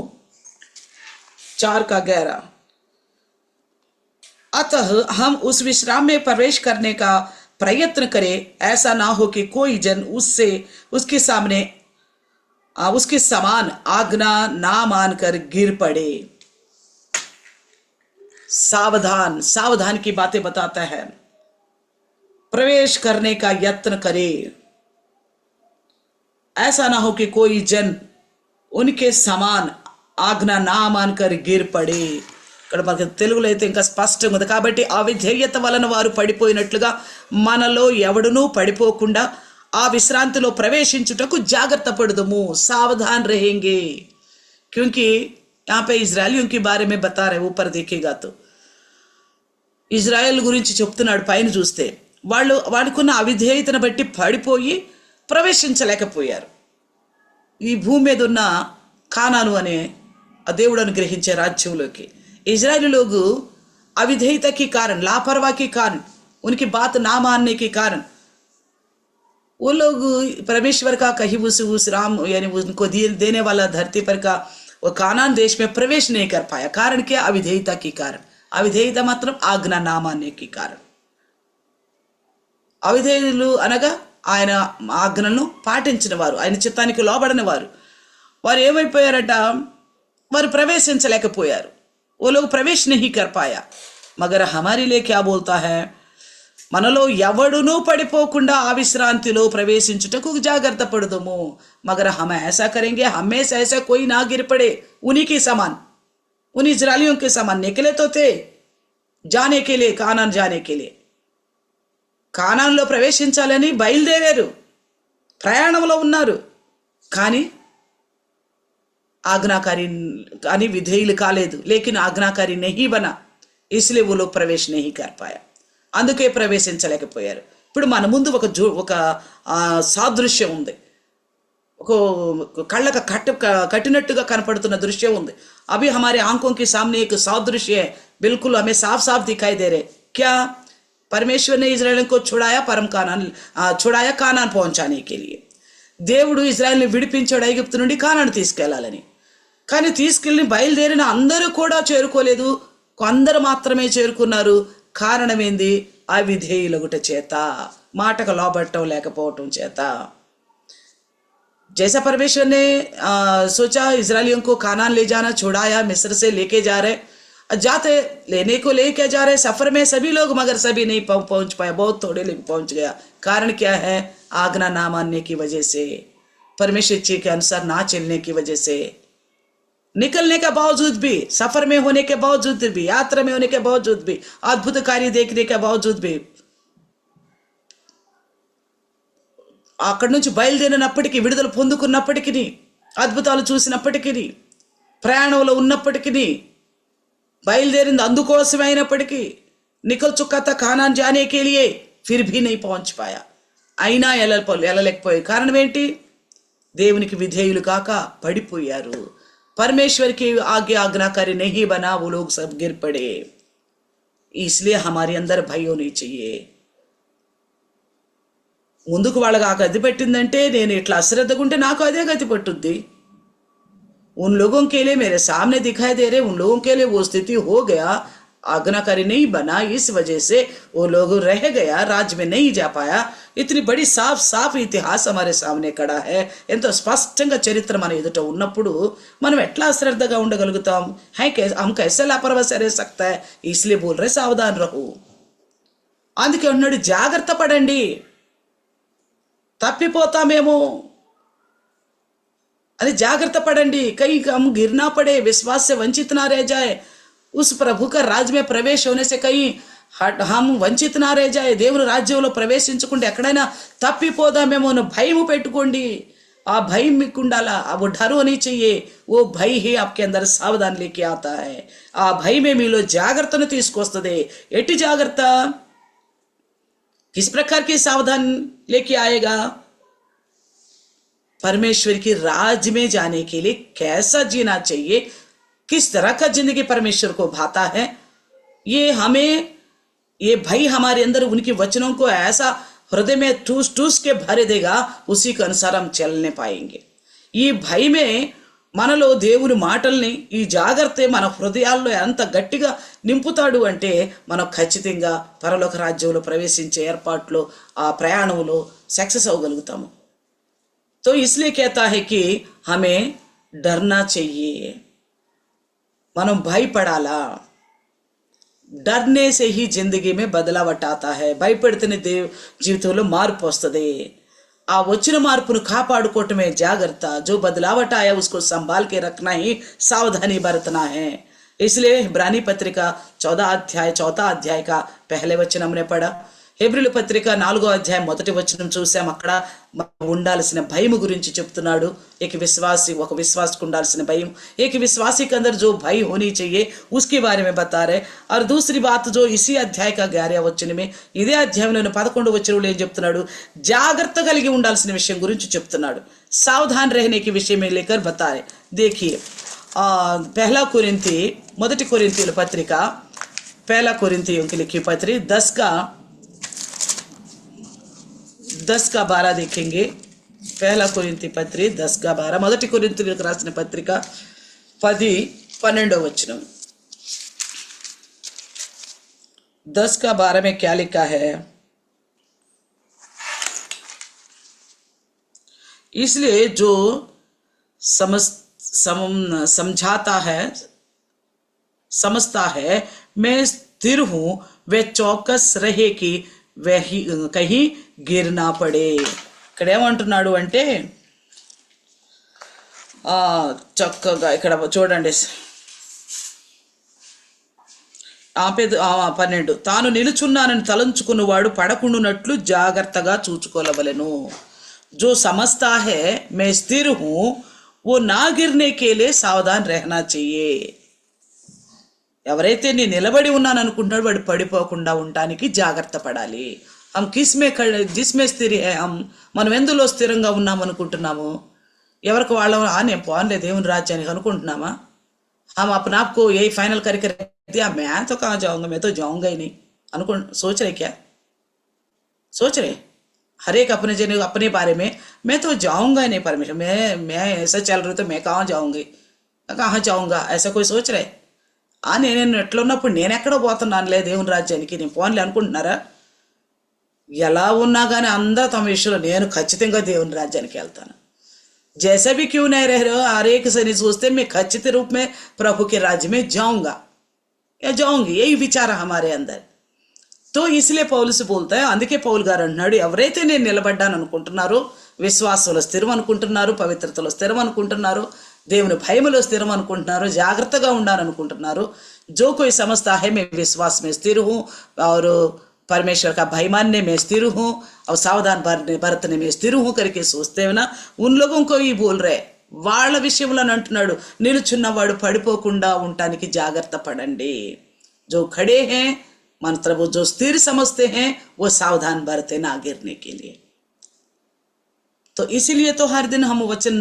4:11, अतः हम उस विश्राम में प्रवेश करने का प्रयत्न करें, ऐसा ना हो कि कोई जन उसके सामने उसके समान आज्ञा ना मानकर गिर पड़े। सावधान की बातें बताता है। प्रवेश करने का यत्न करे, ऐसा ना हो कि कोई जन उनके समान ఆజ్ఞ నా మాన్కర్ గిర్ పడే। ఇక్కడ మనకి తెలుగులో అయితే ఇంకా స్పష్టంగా ఉంది। కాబట్టి అవిధేయత వలన వారు పడిపోయినట్లుగా మనలో ఎవడునూ పడిపోకుండా ఆ విశ్రాంతిలో ప్రవేశించుటకు జాగ్రత్త పడుదుము। सावधान रहेंगे, क्योंकि यहाँ पे इजरायलियों के बारे में बता रहे, ऊपर देखेगा तो ఇజ్రాయెల్ గురించి చెప్తున్నాడు। పైన చూస్తే వాడుకున్న అవిధేయతను బట్టి పడిపోయి ప్రవేశించలేకపోయారు ఈ భూమి మీద ఉన్న కానాను అనే ఆ దేవుడు అనుగ్రహించే राज्यों इजराइली लोग अविधेयता के कारण, लापरवाही के कारण, उनकी बात ना मानने के कारण वो लोग परमेश्वर का कहीं उस राम यानी उनको देने वाला धरती पर का वो कानान देश में प्रवेश नहीं कर पाया। कारण क्या? अविधेयता के कारण। अविधेयता मतलब आज्ञा ना मानने के कारण। అవిధేయులు అనగా ఆయన ఆజ్ఞలను పాటించిన వారు, ఆయన చిత్తానికి లోబడని వారు. వారు ఏమైపోయారట? వారు ప్రవేశించలేకపోయారు. वो लोग प्रवेश नहीं कर पाया। मगर हमारे लिए क्या बोलता है? మనలో ఎవడునూ పడిపోకుండా ఆ విశ్రాంతిలో ప్రవేశించుటకు జాగ్రత్త పడదుము। मगर हम ऐसा करेंगे, हमें से ऐसा कोई ना गिर पड़े उन्हीं के समान, उन इजरायलियों के समान। निकले तो थे जाने के लिए, कानान जाने के लिए, కానానులో ప్రవేశించాలని బయలుదేరారు, ప్రయాణంలో ఉన్నారు. కానీ आज्ञाकारी కానీ విధేయులు కాలేదు. లేకిన్ ఆజ్ఞాకారి नहीं बना, इसलिए वो लोग प्रवेश नहीं कर पाया. అందుకే ప్రవేశించలేకపోయారు. ఇప్పుడు మన ముందు ఒక సాదృశ్యం ఉంది, ఒక కళ్ళకు కట్టినట్టుగా కనపడుతున్న దృశ్యం ఉంది. अभी हमारे आंखों के सामने एक सादृश्य है, बिल्कुल हमें साफ साफ दिखाई दे रहे. क्या? परमेश्वर ने इजराइल को छुड़ाया कानान पहुंचाने के लिए. దేవుడు ఇజ్రాయెల్ని విడిపించాడు ఐగుప్తు నుండి కానాను తీసుకెళ్లాలని. కానీ తీసుకెళ్ళి బయలుదేరిన అందరూ కూడా చేరుకోలేదు, కొందరు మాత్రమే చేరుకున్నారు. కారణం ఏంది? అవిధేయులగుట చేత, మాటకు లోబట్టం లేకపోవటం చేత. जैसा परमेश्वर ने सोचा इजरायलियों को कानान ले जाना, छुड़ाया, मिस्र से लेके जा रहे, जाते लेने को लेके जा रहे सफर में सभी लोग, मगर सभी नहीं पहुंच पाए, बहुत थोड़े लोग पहुंच गया. कारण क्या है? आज्ञा ना मानने की वजह से, परमेश्वर जी के अनुसार ना चलने की वजह से. निकलने के बावजूद भी, सफर में होने के बावजूद भी, यात्रा में होने के बावजूद भी, अद्भुत कार्य देखने के बावजूद भी, అక్కడి నుంచి బయలుదేరినప్పటికీ, విడుదల పొందుకున్నప్పటికీ, అద్భుతాలు చూసినప్పటికీ, ప్రయాణంలో ఉన్నప్పటికీ, బయలుదేరింది అందుకోసమే అయినప్పటికీ, निकल चुका था कानान जाने के लिए, फिर भी नहीं पहुंच पाया. అయినా వెళ్ళలేకపోయాయి. కారణం ఏంటి? దేవునికి విధేయులు కాక పడిపోయారు. परमेश्वर की आज्ञाकारी नहीं बना, वो लोग सब गिर पड़े. इसलिए हमारे अंदर भय होनी चाहिए. ముందుకు వాళ్ళకి ఆ గతి పెట్టిందంటే నేను ఇట్లా అశ్రద్ధగా ఉంటే నాకు అదే గతి పట్టుద్ది. उन लोगों के लिए मेरे सामने दिखाई दे रहे, उन लोगों के लिए वो स्थिति हो गया, आज्ञाकारी नहीं बना, इस वजह से वो लोग रह गया, राज्य में नहीं जा पाया. इतनी बड़ी साफ साफ इतिहास हमारे सामने खड़ा है. ఎంతో స్పష్టంగా చరిత్ర మన ఎదుట ఉన్నప్పుడు మనం ఎట్లా అశ్రద్ధగా ఉండగలుగుతాం? हम कैसे लापरवाही रह सकता है? इसलिए बोल रहे सावधान रहो. అందుకే అన్నాడు జాగ్రత్త పడండి, తప్పిపోతామేమో अरे जागृत पड़ंडी, कहीं हम गिर ना पड़े, विश्वास से वंचित ना रह जाए, उस प्रभु का राज्य में प्रवेश होने से कहीं हम वंचित ना रह जाए, దేవుని రాజ్యంలో ప్రవేశించకుండా ఎక్కడైనా తప్పిపోదామేమో అని భయం పెట్టుకోండి. ఆ భయం మీకు ఉండాలా, वो डर होनी चाहिए. वो भय ही आपके अंदर सावधान लेके आता है. ఆ భయమే మీలో జాగ్రత్తను తీసుకొస్తుంది. ఎట్టి జాగ్రత్త? किस प्रकार की सावधान लेके आएगा? परमेश्वर की राज में जाने के लिए कैसा जीना चाहिए, किस तरह का जिंदगी परमेश्वर को भाता है, ये हमें, ये भय हमारे अंदर उनके वचनों को ऐसा हृदय में ठूस ठूस के भर देगा, उसी के अनुसार हम चलने पाएंगे. ఈ భయమే మనలో దేవుని మాటల్ని, ఈ జాగ్రత్త మన హృదయాల్లో ఎంత గట్టిగా నింపుతాడు అంటే మనం ఖచ్చితంగా పరలోక రాజ్యంలో ప్రవేశించే ఏర్పాట్లో, ఆ ప్రయాణంలో సక్సెస్ అవ్వగలుగుతాము. तो इसलिए कहता है कि हमें डरना चाहिए, మనం భయపడాలా. डरने से ही जिंदगी में बदलावट आता है. భయపడితేనే జీవితంలో మార్పు వస్తుంది. ఆ వచ్చిన మార్పును కాపాడుకోవటమే జాగ్రత్త. जो बदलावट आया उसको संभाल के रखना ही सावधानी बरतना है. इसलिए इब्रानी पत्रिका 14 अध्याय का पहले वचन हमने पढ़ा హెబ్రీయుల పత్రిక 4వ అధ్యాయం 1వ వచనం చూసాం. అక్కడ ఉండాల్సిన భయం గురించి చెప్తున్నాడు. ఒక विश्वास को ఉండాల్సిన భయం, एक विश्वासी के अंदर जो भय होनी चाहिए उसके बारे में बता रहे. और दूसरी बात जो इसी अध्याय का 11వ వచనం में, ఇదే అధ్యాయంలోని 11వ వచనంలో ఏం చెప్తున్నాడు, జాగ్రత్త కలిగి ఉండాల్సిన విషయం గురించి చెప్తున్నాడు. सावधान रहने के विषय में लेकर बता रहे. देखिए पहला कोरिंथी, మొదటి కొరింథీయుల పత్రిక, पहला कोरिंथियों की लिखी पत्री 10 का 12 देखेंगे. पहला कोरिंथी पत्री 10 का 12, మొదటి కొరింథీయులకు రాసిన పత్రిక 10-12 వచనం. 10 का 12 में क्या लिखा है, इसलिए जो समझता है मैं स्थिर हूं, वह चौकस रहे कि वही कहीं गिर ना पड़े. ఇక్కడ ఏమంటున్నాడు అంటే చక్కగా ఇక్కడ చూడండి 12, తాను నిలుచున్నానని తలంచుకున్నవాడు పడకుండునట్లు జాగ్రత్తగా చూచుకోవలెను. जो समझता है मैं स्थिर हूं वो ना गिरने के लिए सावधान रहना चाहिए. ఎవరైతే నేను నిలబడి ఉన్నాను అనుకుంటున్నాడు వాడు పడిపోకుండా ఉండడానికి జాగ్రత్త పడాలి. हम किस में जिसमें स्थिर है हम, మనం ఎందులో స్థిరంగా ఉన్నాం అనుకుంటున్నాము? ఎవరికి వాళ్ళ నేను పోన్లే దేవుని రాజ్యానికి అనుకుంటున్నామా? हम अपने आप को यही फाइनल करके रख दिया, मैं तो कहाँ जाऊंगा, मैं तो जाऊंगा ही नहीं सोच रहे क्या? सोच रहे हर एक अपने जन अपने बारे में, मैं तो जाऊंगा ही नहीं परमेश्वर, मैं ऐसा चल रही तो मैं कहाँ जाऊंगा ऐसा कोई सोच रहे? నేను ఎట్లా ఉన్నప్పుడు నేను ఎక్కడో పోతున్నానులే దేవుని రాజ్యానికి, నేను పోన్లే అనుకుంటున్నారా? ఎలా ఉన్నా కానీ అందరూ తమ విషయంలో నేను ఖచ్చితంగా దేవుని రాజ్యానికి వెళ్తాను. जैसे भी क्यों नहीं रह रहे हो, हर एक से नहीं सोचते मैं खचित रूप में प्रभु के राज्य में जाऊंगा या जाऊंगी, यही विचार हमारे अंदर. तो इसलिए పౌలు बोलता है, అందుకే పౌలు గారు అన్నాడు, ఎవరైతే నేను నిలబడ్డాను అనుకుంటున్నారో, విశ్వాసంలో స్థిరం అనుకుంటున్నారు, పవిత్రతలో స్థిరం అనుకుంటున్నారు, దేవుని భయములో స్థిరం అనుకుంటున్నారు, జాగ్రత్తగా ఉండాలని అనుకుంటున్నారు, जो कोई समझता है मैं विश्वास में स्थिर हूँ और परमेश्वर का भय मानने में स्थिर हूँ और सावधान बरतने में स्थिर हूँ करके सोचते हैं ना, उन लोगों को ही बोल रहे. వాళ్ళ విషయంలో అంటున్నాడు, నిలుచున్నవాడు పడిపోకుండా ఉండటానికి జాగ్రత్త పడండి. जो खड़े हैं मतलब जो स्थिर समझते हैं वो सावधान बरते ना गिरने के लिए. तो इसीलिए तो हर दिन हम वचन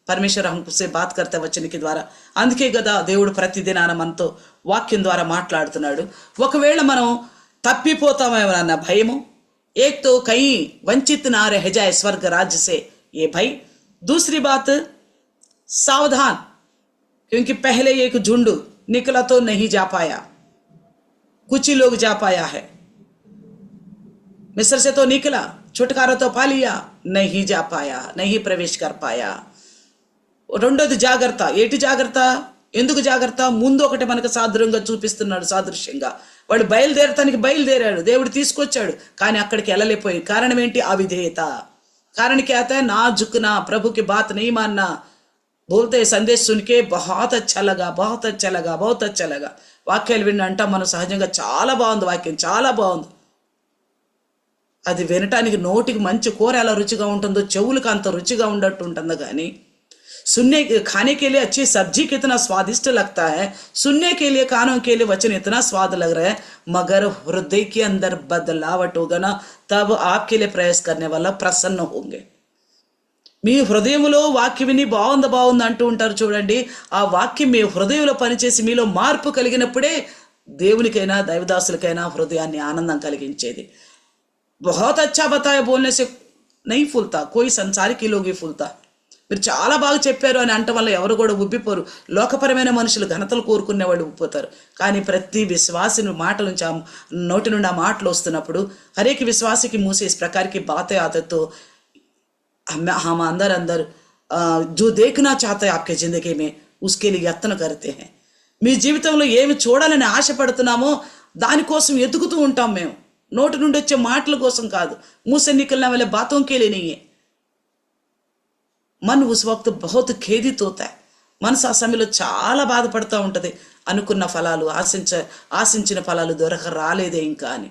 పరమేశ్వర हमसे बात करते वचन के द्वारा, అందుకే కదా దేవుడు ప్రతిదినాన మనతో వాక్యం ద్వారా మాట్లాడుతున్నాడు. ఒకవేళ మనం తప్పిపోతామేమన్న భయము, एक तो कहीं वंचित ना रह जाए स्वर्ग राज्य से ये भय, दूसरी बात सावधान, क्योंकि पहले एक झुंड निकला तो नहीं जा पाया, कुछ ही लोग जा पाया है. मिस्र से तो निकला, छुटकारा तो पा लिया, नहीं जा पाया, नहीं प्रवेश कर पाया. రెండోది జాగ్రత్త. ఏంటి జాగ్రత్త? ఎందుకు జాగ్రత్త? ముందు ఒకటి మనకు సాదృశ్యంగా చూపిస్తున్నాడు. సాదృశ్యంగా వాడు బయలుదేరాడు, దేవుడు తీసుకొచ్చాడు, కానీ అక్కడికి వెళ్ళలేపోయి. కారణం ఏంటి? అవిధేయత. कारण क्या आता है, ना झुकना, प्रभु की बात नहीं मानना. बोलते संदेश सुन के बहुत अच्छा लगा, बहुत अच्छा लगा, बहुत अच्छा लगा. వాక్యాలు విన్నంట మనం సహజంగా చాలా బాగుంది, వాక్యం చాలా బాగుంది, అది వినటానికి నోటికి మంచి కూర ఎలా రుచిగా ఉంటుందో చెవులకు అంత రుచిగా ఉండట్టు ఉంటుంది. కానీ सुनने खाने के लिए अच्छी सब्जी कितना स्वादिष्ट लगता है, सुनने के लिए कानों के लिए वचन इतना स्वाद लग रहा है, मगर हृदय के अंदर बदलावट होगा ना, तब आपके लिए प्रयास करने वाला प्रसन्न होंगे. మీ హృదయంలో వాక్యం విని బాగుంది అంటూ ఉంటారు చూడండి. ఆ వాక్యం మీ హృదయంలో పనిచేసి మీలో మార్పు కలిగినప్పుడే దేవునికైనా దైవదాసులకైనా హృదయాన్ని ఆనందం కలిగించేది. बहुत अच्छा बताया बोलने से नहीं फूलता, कोई संसारिक लोग ही फूलता. మీరు చాలా బాగా చెప్పారు అని అంట వల్ల ఎవరు కూడా ఉబ్బిపోరు. లోకపరమైన మనుషులు ఘనతలు కోరుకునే వాళ్ళు ఉబ్బిపోతారు. కానీ ప్రతి విశ్వాసిని మాటల నుంచి నోటి నుండి ఆ మాటలు వస్తున్నప్పుడు హరేక విశ్వాసికి మూసే इस प्रकार की बातें आते तो हम अंदर जो देखना चाहते हैं आपके जिंदगी में उसके लिए यत्न करते हैं. మీ జీవితంలో ఏమి చూడాలని ఆశపడుతున్నామో దానికోసం ఎదుగుతూ ఉంటాం మేము. నోటి నుండి వచ్చే మాటల కోసం కాదు. मुंह से निकलने वाले बातों के लिए नहीं है. मन उस वक्त बहुत खेदित होता है. మనసు ఆ సమయంలో చాలా బాధపడుతూ ఉంటుంది. అనుకున్న ఫలాలు ఆశించిన ఫలాలు రాలేదే ఇంకా అని.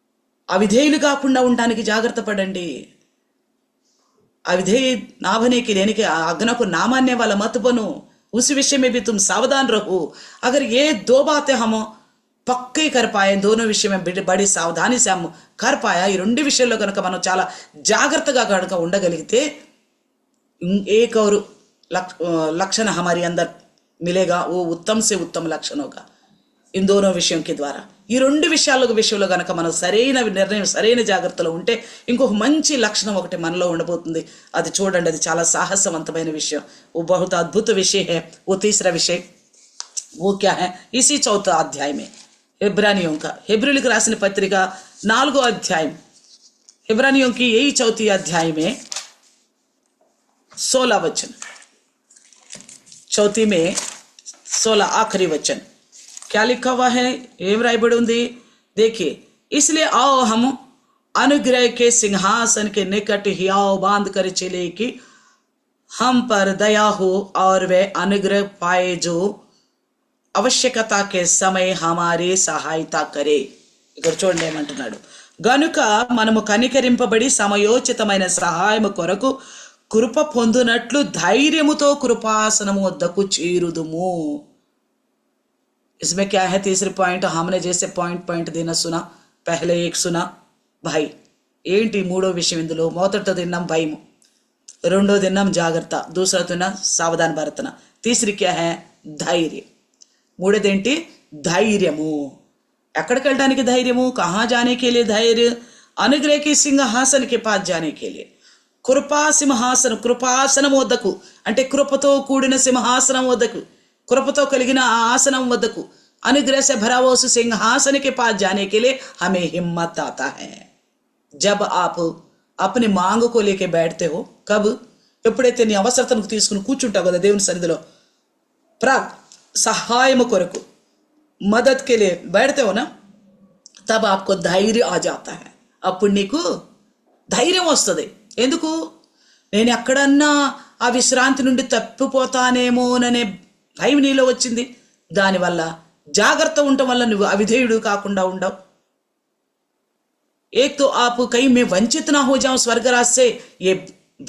అవిధేయులు కాకుండా ఉండడానికి జాగ్రత్త పడండి. अविधेय ना बने कि लेने के आज्ञा को ना मानने वाला मत बनो, उस विषय में भी तुम सावधान रहो. अगर ये दो बातें हम पक्के कर पाए, दोनों विषय में बड़ी सावधानी से हम कर पाया, ఈ రెండు విషయాల్లో కనుక మనం చాలా జాగ్రత్తగా కనుక ఉండగలిగితే एक और लक्षण हमारे अंदर मिलेगा, वो उत्तम से उत्तम लक्षण होगा इन दोनों विषयों के द्वारा. ఈ రెండు విషయంలో గనక మనం సరైన నిర్ణయం సరైన జాగ్రత్తలో ఉంటే ఇంకొక మంచి లక్షణం ఒకటి మనలో ఉండబోతుంది. అది చూడండి, అది చాలా సాహసవంతమైన విషయం. वो बहुत अद्भुत विषय है. वो तीसरा विषय वो क्या है, इसी चौथा अध्याय में इब्रानियों का, हिब्रूलियों की राసిన पत्रिका 4వ अध्याय, इब्रानियों की यही चौथी अध्याय में 16 वचन, चौथी में 16 आखिरी वचन क्या लिखा हुआ है, एम रायबड़ उंदी. देखिए, इसलिए आओ हम अनुग्रह के सिंहासन के निकट हियाव बांध कर चले कि हम पर दया हो और वे अनुग्रह पाए जो आवश्यकता के समय हमारी सहायता करे. ఇక్కడ చూడండి ఏమంటున్నాడు, గనుక మనము కనికరింపబడి సమయోచితమైన సహాయము కొరకు కృప పొందునట్లు ధైర్యముతో కృపాసనము వద్దకు చేరుదుము. इसमें क्या है, तीसरी पॉइंट, हमने जैसे पॉइंट देना सुना, पहले एक सुना भाई ఏంటి మూడో విషయం ఇందులో, మొదట దినం భయము, రెండో దినం జాగ్రత్త, दूसरा దిన సావధాన భరతన, तीसरी क्या है ధైర్యం, మూడోదేంటి ధైర్యము. ఎక్కడికి వెళ్ళడానికి ధైర్యము, कहाँ जाने के लिए धैर्य, अनुग्रह के सिंहासन के पास जाने के लिए, కృపా సింహాసనం, కృపాసనం వద్దకు అంటే కృపతో కూడిన సింహాసనం వద్దకు, कृपतो कलिगिन आसनम वद्दकु, अनुग्रह से भरा हुआ उस सिंहासन के पास जाने के लिए हमें हिम्मत आता है. जब आप अपनी मांग को लेके बैठते हो, कब ఎప్పుడైతే నీ అవసరతను తీసుకుని కూర్చుంటావు కదా దేవుని సన్నిధిలో, సహాయం కొరకు मदद के लिए बैठते हो ना, तब आपको धैर्य आ जाता है. అప్పుడు నీకు ధైర్యం వస్తుంది. ఎందుకు, నేను ఎక్కడన్నా ఆ విశ్రాంతి నుండి తప్పిపోతానేమోననే భయం నీలో వచ్చింది. దానివల్ల జాగ్రత్త ఉండటం వల్ల నువ్వు అవిధేయుడు కాకుండా ఉండవు. एक तो आप कहीं में वंचित ना हो जाओ स्वर्गराज से, ये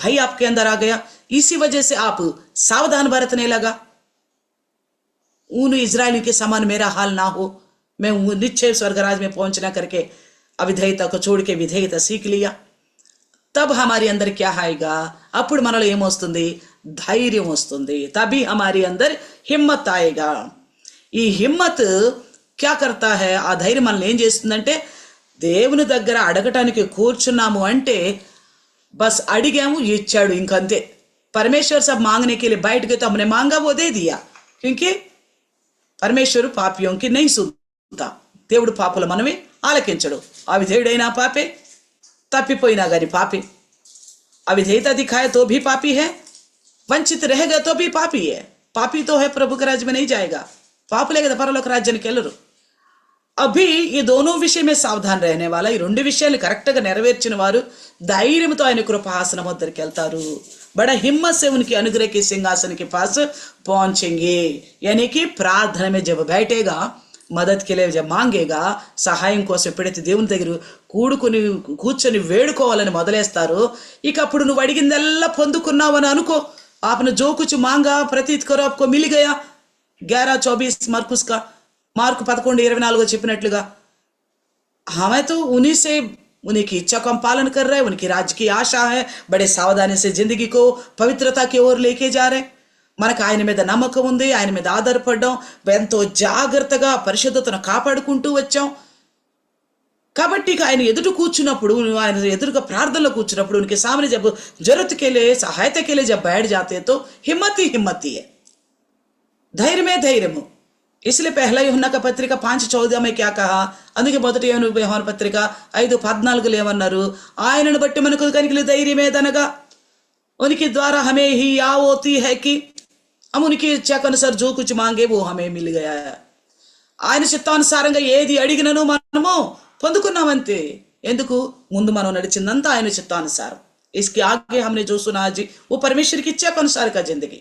भय आपके अंदर आ गया, इसी वजह से आप सावधान बरतने लगा. उन इजरायली के समान मेरा हाल ना हो, मैं निश्चय स्वर्गराज में पहुंचना करके अविधेयता को छोड़ के विधेयता सीख लिया. तब हमारे अंदर क्या आएगा, అప్పుడు మనలో ఏమొస్తుంది, ధైర్యం వస్తుంది. तभी हमारे अंदर हिम्मत आएगा. ఈ హిమ్మత్ क्या करता है, ఆ ధైర్యం మనల్ని ఏం చేస్తుందంటే, దేవుని దగ్గర అడగటానికి కూర్చున్నాము అంటే बस అడిగాము ఇచ్చాడు ఇంకంతే. परमेश्वर सब मांगने के लिए बैठ गए तो हमने मांगा वो दे दिया, क्योंकि परमेश्वर पापियों की नहीं सुनता. దేవుడు పాపుల మనవి ఆలకించడు. అవిధేయుడైనా పాపే, తప్పిపోయినా గాని పాపి, अविधेयता दिखाए तो भी पापी है, वंचित रहेगा तो भी पापी है. पापी तो है प्रभु के राज्य में नहीं जाएगा, पाप लेगा परलोक राज्य केलरू. अभी ये दोनों विषय में सावधान रहने वाला, ఈ రెండు విషయాలు కరెక్ట్ గా నెరవేర్చిన వారు ధైర్యంతో ఆయన కృపాసనం వద్దకు వెళ్తారు. बड़ा हिम्मत से उनके अनुग्रह के सिंहासन के पास पहुंचेंगे. यानी कि प्रार्थना में जब बैठेगा, मदद के लिए जब मांगेगा, సహాయం కోసం ఎప్పుడైతే దేవుని దగ్గర కూర్చొని వేడుకోవాలని మొదలేస్తారో, ఇక అప్పుడు నువ్వు అడిగిందల్లా పొందుకున్నావని అనుకో. आपने जो कुछ मांगा प्रतीत करो आपको मिल गया. 11:24 मार्कुस का, మార్కు 11:24 చెప్పినట్లుగా, हमें तो उन्हीं से उन्हीं की इच्छा का हम पालन कर रहे हैं, उनकी राज्य की आशा है, बड़े सावधानी से जिंदगी को पवित्रता की ओर लेके जा रहे हैं. మనకు ఆయన మీద నమ్మకం ఉంది, ఆయన మీద ఆధారపడ్డాం, ఎంతో జాగ్రత్తగా పరిశుద్ధతను కాపాడుకుంటూ వచ్చాం. కాబట్టి ఆయన ఎదుట కూర్చున్నప్పుడు, ఆయన ఎదురుగా ప్రార్థనలో కూర్చున్నప్పుడు उनके सामने जब जरूरत के लिए सहायता के लिए जब बैठ जाते हैं तो हिम्मत ही है, धैर्य में धैर्यము. इसलिए पहला यूहन्ना का पत्रिका 5:14 में क्या कहा, అందుకే మొదటి యోహాను పత్రిక 5:14 ఏమన్నారు, ఆయనను బట్టి మనకు కలిగిన ధైర్యమేదనగా उनके द्वारा हमें ही या होती है कि हम उनकी इच्छा के अनुसार जो कुछ मांगे वो हमें मिल गया है. ఆయన చిత్తానుసారంగా ఏది అడిగినను మనము పొందుకున్నామంతే. ఎందుకు, ముందు మనం నడిచిందంతా ఆయన చిత్తానుసారం. इसके आगे हमने जो सुना जी वो परमेश्वर की इच्छा के अनुसार का जिंदगी.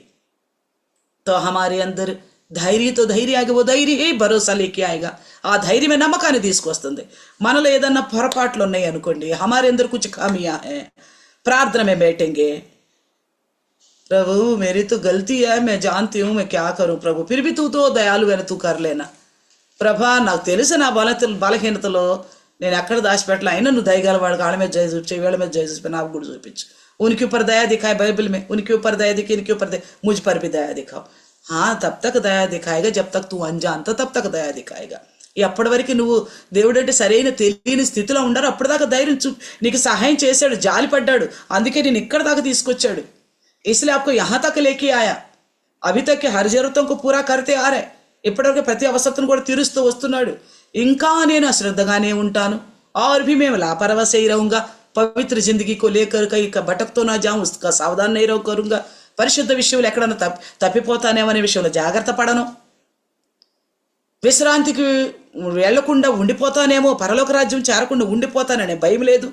तो हमारे अंदर धैर्य तो धैर्य आगे वो धैर्य ही भरोसा लेके आएगा. ఆ ధైర్యమే నమ్మకాన్ని తీసుకొస్తుంది. మనలో ఏదన్నా పొరపాట్లు ఉన్నాయి అనుకోండి, हमारे अंदर कुछ खामियां हैं, प्रार्थना में बैठेंगे, प्रभु मेरी तो गलती है, मैं जानती हूँ, मैं क्या करूँ प्रभु, फिर भी तू तो दयालु है, तू कर लेना. ప్రభా నాకు తెలుసు నా బలహీనతలో నేను ఎక్కడ దాచిపెట్టలే, అయినా నువ్వు దయగల వాడు కాళ్ళ మీద జయ చూపించు, వేళ మీద జయ చూపి నాకు కూడా చూపించు. उनके ऊपर दया दिखाए बाइबल में, उनके ऊपर दया दिखाई, इनके ऊपर दया, मुझ पर भी दया दिखाओ. हाँ तब तक दया दिखाएगा जब तक तू अनजान था, तब तक दया दिखाएगा. అప్పటి వరకు నువ్వు దేవుడంటే సరైన తెలియని స్థితిలో ఉండారు. అప్పటిదాకా ధైర్యం నీకు సహాయం చేశాడు, జాలి పడ్డాడు, అందుకే నేను ఇక్కడ దాకా తీసుకొచ్చాడు. इसलिए आपको यहाँ तक लेके आया. अभी तक हर जरूरतों को पूरा करते आ रहे. ఇప్పటివరకు ప్రతి అవసరతను కూడా తీరుస్తూ వస్తున్నాడు. ఇంకా నేను అశ్రద్ధగానే ఉంటాను. और भी मैं लापरवाह से ही रहूंगा. पवित्र जिंदगी को लेकर कहीं भटक तो ना जाऊं, उसका सावधान नहीं रहो करूंगा. పరిశుద్ధ విషయంలో ఎక్కడన్నా తప్పిపోతానేమనే విషయంలో జాగ్రత్త పడను. విశ్రాంతికి వెళ్లకుండా ఉండిపోతానేమో, పరలోక రాజ్యం చేరకుండా ఉండిపోతాననే భయం లేదు.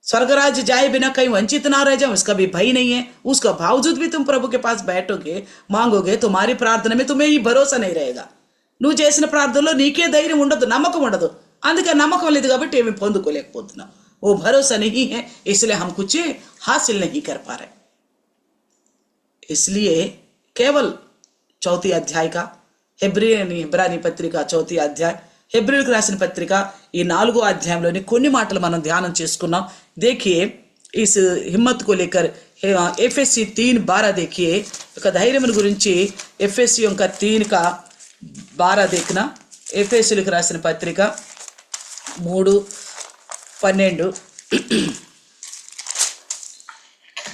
स्वर्गराज जाए बिना कहीं वंचित ना रह जाए, उसका भी भय नहीं है. उसका बावजूद भी तुम प्रभु के पास बैठोगे, मांगोगे, तुम्हारी प्रार्थना में तुम्हें ही भरोसा नहीं रहेगा. నువ్వు చేసిన ప్రార్థనలో నీకే ధైర్యం ఉండదు, నమ్మకం ఉండదు. అందుకే నమ్మకం లేదు కాబట్టి ఏమి పొందుకోలేకపోతున్నావు. वो भरोसा नहीं है, इसलिए हम कुछ हासिल नहीं कर पा रहे. इसलिए केवल 4 अध्याय का ఇబ్రానీ పత్రిక 4 అధ్యాయం, హెబ్రీయులకు రాసిన పత్రిక ఈ 4 అధ్యాయంలోని కొన్ని మాటలు మనం ధ్యానం చేసుకున్నాం. देखिए इस हिम्मत को लेकर एफएससी 3:12 देखिए. ఒక ధైర్యం గురించి ఎఫెసీ 3:12 देखना. ఎఫెసీలకు రాసిన పత్రిక 3:12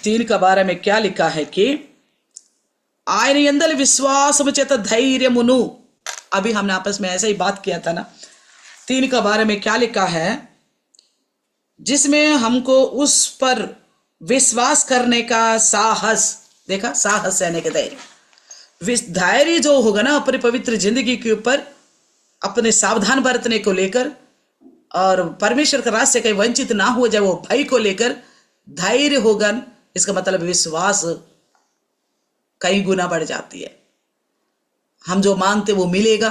3:12 में क्या लिखा है कि ఆయన యందలి విశ్వాసము చేత ధైర్యమును. अभी हमने आपस में ऐसा ही बात किया था ना. 3:12 में क्या लिखा है, जिसमें हमको उस पर विश्वास करने का साहस. देखा, साहस यानी कि धैर्य. धैर्य जो होगा ना अपनी पवित्र जिंदगी के ऊपर, अपने सावधान बरतने को लेकर और परमेश्वर का रास्ते कहीं वंचित ना हो जाए, वो भय को लेकर धैर्य होगा. इसका मतलब विश्वास कई गुना बढ़ जाती है. हम जो मांगते वो मिलेगा,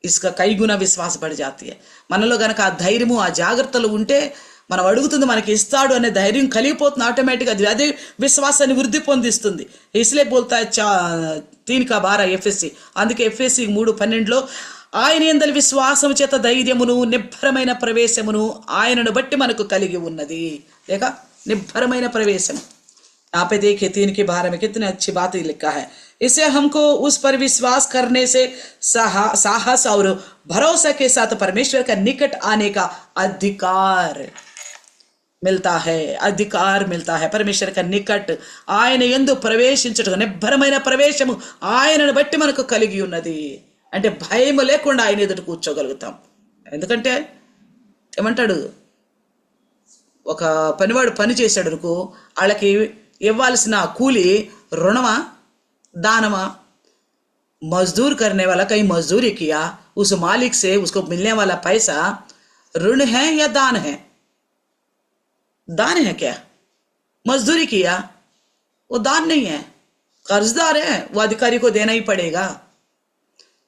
इसका कई गुना विश्वास बढ़ जाती है. మనలో గనక ఆ ధైర్యము ఆ జాగ్రత్తలు ఉంటే మనం అడుగుతుంది మనకి ఇస్తాడు అనే ధైర్యం కలిగిపోతుంది ఆటోమేటిక్గా. అదే విశ్వాసాన్ని వృద్ధి పొందిస్తుంది. ఇస్లే బోల్తా 3:12 ఎఫ్ఎస్సి. అందుకే ఎఫ్ఎస్సి 3:12లో ఆయన యందలి విశ్వాసము చేత ధైర్యమును నిబ్బరమైన ప్రవేశమును ఆయనను బట్టి మనకు కలిగి ఉన్నది. లేక నిబ్బరమైన ప్రవేశం. यहाँ पे देखिए 3:12 में कितनी अच्छी बात लिखा है. इसे हमको उस पर विश्वास करने से साहस और भरोसा के साथ परमेश्वर का निकट आने का अधिकार मिलता है. अधिकार मिलता है परमेश्वर का निकट ఆయన యందు ప్రవేశించుటకు నిబ్బరమైన ప్రవేశము ఆయనను బట్టి మనకు కలిగి ఉన్నది. అంటే భయం లేకుండా ఆయన ఎదుట కూర్చోగలుగుతాం. ఎందుకంటే ఏమంటాడు, ఒక పనివాడు పని చేశాడు అనుకో, వాళ్ళకి ఇవ్వాల్సిన కూలి రుణమా दानमा. मजदूर करने वाला कहीं मजदूरी किया, उस मालिक से उसको मिलने वाला पैसा ऋण है या दान है? दान है क्या? मजदूरी किया वो दान नहीं है, कर्जदार है, वो अधिकारी को देना ही पड़ेगा.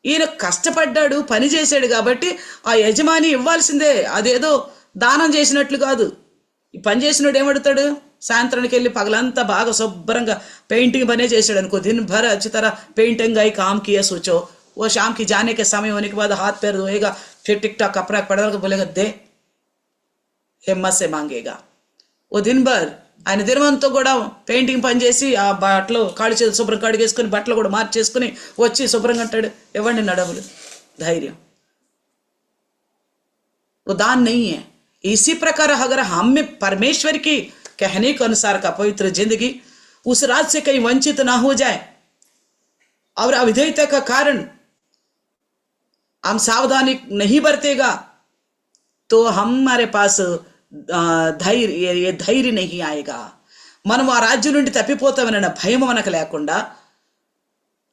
ఈయన కష్టపడ్డాడు, పని చేశాడు కాబట్టి ఆ యజమాని ఇవ్వాల్సిందే. అదేదో దానం చేసినట్లు కాదు. ఈ పని చేసినోడు ఏమడుతాడు, సాయంత్రానికి వెళ్ళి పగలంతా బాగా శుభ్రంగా पेंटिंग बने చేసాడు అనుకో, दिन भर अच्छी तरह पेंटिंग आई काम किया, सोचो वो शाम की जाने के समय होने के बाद हाथ पैर धोएगा, फिर टिक टाक कपड़ा पड़ा बोलेगा दे, हिम्मत से मांगेगा. वो दिन भर ఆయన దినమంతా కూడా పెయింటింగ్ పని చేసి ఆ బట్టలు కాళ్ళు చేతులు శుభ్రం కడిగేసుకుని బట్టలు కూడా మార్చేసుకుని వచ్చి శుభ్రంగా అంటాడు, ఇవ్వండి నా డబ్బులు. ధైర్యం. वो दान नहीं है. इसी प्रकार अगर हम में परमेश्वर की कहने के अनुसार का पवित्र जिंदगी उस राज से कहीं वंचित ना हो जाए और अविधेयता का कारण हम सावधानी नहीं बरतेगा तो हमारे पास धैर्य धैर्य नहीं आएगा. మనం ఆ రాజ్యం నుండి తప్పిపోతామన్న భయం మనకు లేకుండా,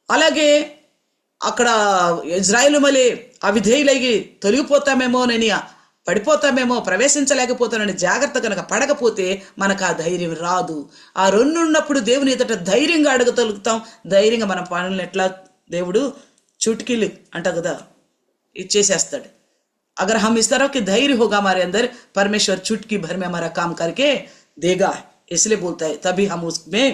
అలాగే అక్కడ ఇజ్రాయేలు మళ్ళీ అవిధేయులై తొలగిపోతామేమోనని, పడిపోతామేమో, ప్రవేశించలేకపోతానని జాగ్రత్త కనుక పడకపోతే మనకు ఆ ధైర్యం రాదు. ఆ రెండు ఉన్నప్పుడు దేవుని ఎదుట ధైర్యంగా అడగగలుగుతాం. ధైర్యంగా మన పనులను ఎట్లా దేవుడు चुटकीలు అంట కదా ఇచ్చేసేస్తాడు. अगर हम इस तरह के धैर्य होगा हमारे अंदर, परमेश्वर चुटकी भर में हमारा काम करके देगा. इसलिए बोलता है तभी हम उसमें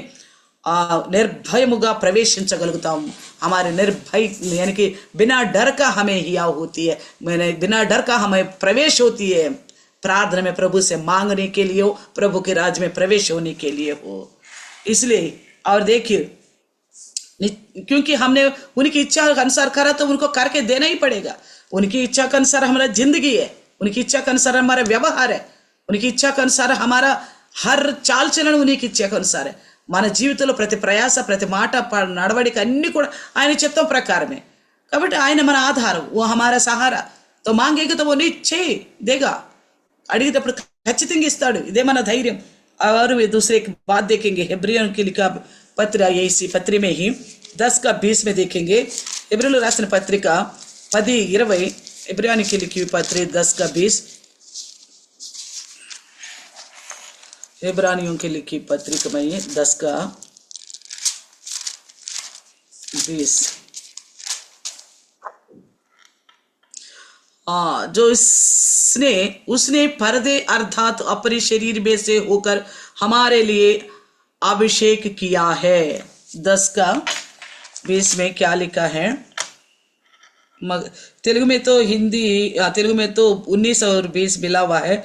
निर्भयमुगा प्रवेशिंचगలుగుతాం. हमारे निर्भय यानी कि बिना डर का हमें हिया होती है, मैंने बिना डर का हमें प्रवेश होती है. प्रार्थना में प्रभु से मांगने के लिए हो, प्रभु के राज में प्रवेश होने के लिए हो. इसलिए और देखिए, क्योंकि हमने उनकी इच्छा के अनुसार करा तो उनको करके देना ही पड़ेगा. उनकी इच्छा के अनुसार हमारा जिंदगी है, उनकी इच्छा के अनुसार हमारा व्यवहार है, उनकी इच्छा के अनुसार हमारा हर चाल चलन उन्हीं की इच्छा के अनुसार है. మన జీవితంలో ప్రతి ప్రయాస, ప్రతి మాట, నడవడిక అన్ని కూడా ఆయన చిత్తం ప్రకారమే. కాబట్టి ఆయన మన ఆధారం, ఓ హమారా సహారా. తో మాంగేగా తో నిశ్చయ దేగా, అడిగేటప్పుడు ఖచ్చితంగా ఇస్తాడు. ఇదే మన ధైర్యం. और वे दूसरे एक बात देखेंगे, हेब्रियों की लिखा पत्र, इसी पत्री में ही 10 का 20 में देखेंगे. हेब्रियों राసిన పత్రిక 10:20, हेब्रियों की लिखी हुई पत्री 10 का 20, इब्रानियों की लिखी पत्रिका में 10 का 20. जो उसने पर्दे अर्थात अपने शरीर में से होकर हमारे लिए अभिषेक किया है. 10 का 20 में क्या लिखा है? तेलुगु में तो हिंदी, तेलुगु में तो 19 और 20 मिला हुआ है.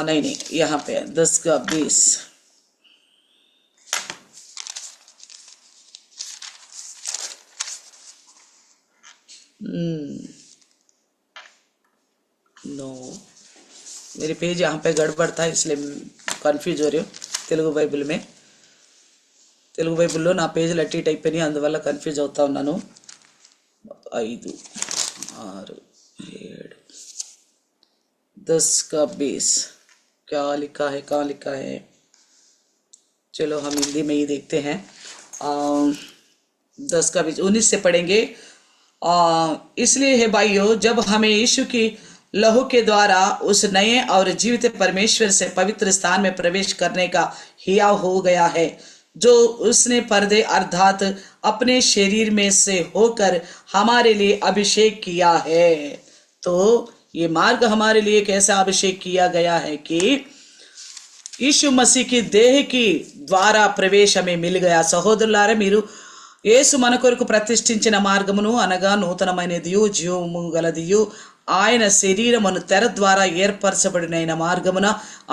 नहीं, यहाँ पे 10 का 20. नो, मेरे पेज यहाँ पे गड़बड़ था इसलिए कन्फ्यूज हो रही हूँ. తెలుగు బైబిల్లో నా పేజీలు అట్టి టైప్ అని, అందువల్ల కన్ఫ్యూజ్ అవుతా ఉన్నాను. 5, 6, 7, 10 का 20 क्या लिखा है, कहाँ लिखा है? चलो हम हिंदी में ही देखते हैं. 10 का 20 19 से पढ़ेंगे. इसलिए है भाइयों, जब हमें यीशु की लहू के द्वारा उस नए और जीवित परमेश्वर से पवित्र स्थान में प्रवेश करने का हिया हो गया है, जो उसने पर्दे अर्थात अपने शरीर में से होकर हमारे लिए अभिषेक किया है. तो ये मार्ग हमारे लिए कैसा अभिषेक किया गया है कि यीशु मसीह की देह की द्वारा प्रवेश हमें मिल गया. సహోదరులారా, మీరు యేసు మన కొరకు ప్రతిష్ఠించిన మార్గమును అనగా నూతనమైనదియు జీవము గలదియు ఆయన శరీరమును తెర ద్వారా ఏర్పరచబడిన మార్గమున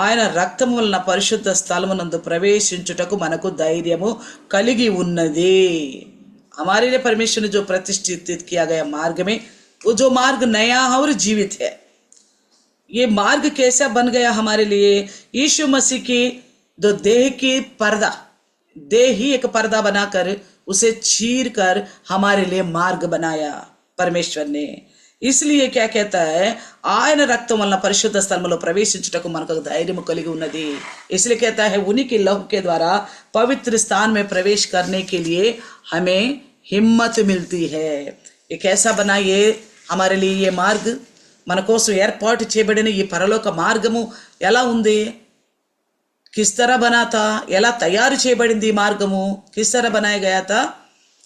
ఆయన రక్తము వలన పరిశుద్ధ స్థలమునందు ప్రవేశించుటకు మనకు ధైర్యము కలిగి ఉన్నది. हमारे लिए परमेश्वर ने जो प्रतिष्ठित किया गया मार्ग में, वो जो मार्ग नया और जीवित है. ये मार्ग कैसा बन गया हमारे लिए? यीशु मसीह की जो देह की पर्दा, देह ही एक पर्दा बनाकर उसे चीर कर हमारे लिए मार्ग बनाया परमेश्वर ने. इसलिए क्या कहता है? ఆయన రక్తం వలన పరిశుద్ధ స్థలములో ప్రవేశించుటకు మనకు ధైర్యం కలిగి ఉన్నది. इसलिए कहता है उन्हीं के लहू के द्वारा पवित्र स्थान में प्रवेश करने के लिए हमें हिम्मत मिलती है. ये कैसा बना ये हमारे लिए ये मार्ग? మన కోసం ఏర్పాటు చేయబడిన ఈ పరలోక మార్గము ఎలా ఉంది? किस तरह बना था? ఎలా తయారు చేయబడింది ఈ మార్గము? किस तरह बनाया गया था?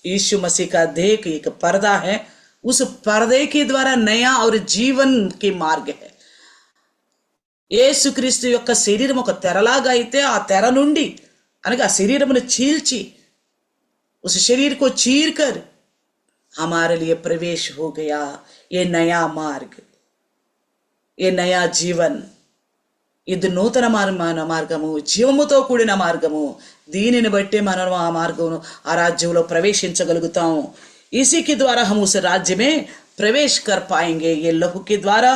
यीशु मसीह का देह एक पर्दा है, उस पर्दे के द्वारा नया और जीवन के मार्ग है. యేసుక్రీస్తు యొక్క శరీరం ఒక తెరలాగా అయితే ఆ తెర నుండి అనగా ఆ శరీరమును చీల్చి उस शरीर को चीर कर हमारे लिए प्रवेश हो गया. ये नया मार्ग, ये नया जीवन, ఇది నూతన మార్గము, జీవముతో కూడిన మార్గము. దీనిని బట్టి మనం ఆ మార్గమును ఆ రాజ్యంలో ప్రవేశించగలుగుతాం. इसी के द्वारा हम उस राज्य में प्रवेश कर पाएंगे. ये लहू के द्वारा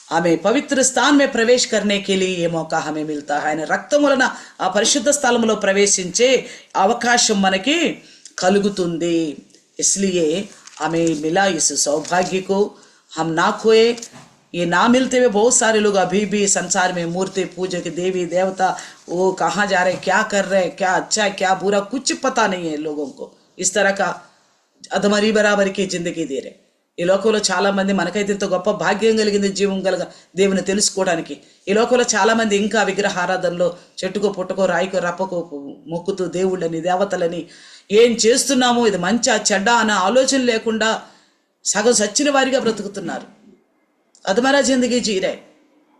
हमें पवित्र स्थान में प्रवेश करने के लिए ये मौका हमें मिलता है. రక్తం వలన ఆ పరిశుద్ధ స్థలములో ప్రవేశించే అవకాశం మనకి కలుగుతుంది. इसलिए हमें मिला इस सौभाग्य को, हम ना खोए. ये ना मिलते हुए बहुत सारे लोग अभी भी संसार में मूर्ति पूजा के देवी देवता, वो कहाँ जा रहे, क्या कर रहे, क्या अच्छा क्या बुरा, कुछ पता नहीं है लोगों को. इस तरह का अधमरी बराबर की जिंदगी दे रहे. ఈ లోకంలో చాలా మంది, మనకైతే ఇంత గొప్ప భాగ్యం కలిగింది జీవం కలగ దేవుని తెలుసుకోవడానికి. ఈ లోకంలో చాలా మంది ఇంకా విగ్రహారాధనలో చెట్టుకో పుట్టకో రాయికో రప్పకో మొక్కుతూ దేవుళ్ళని దేవతలని ఏం చేస్తున్నామో ఇది మంచా చెడ్డ అనే ఆలోచన లేకుండా సగం సచ్చిన వారిగా బ్రతుకుతున్నారు. అధమరా జిందగీ जी रहे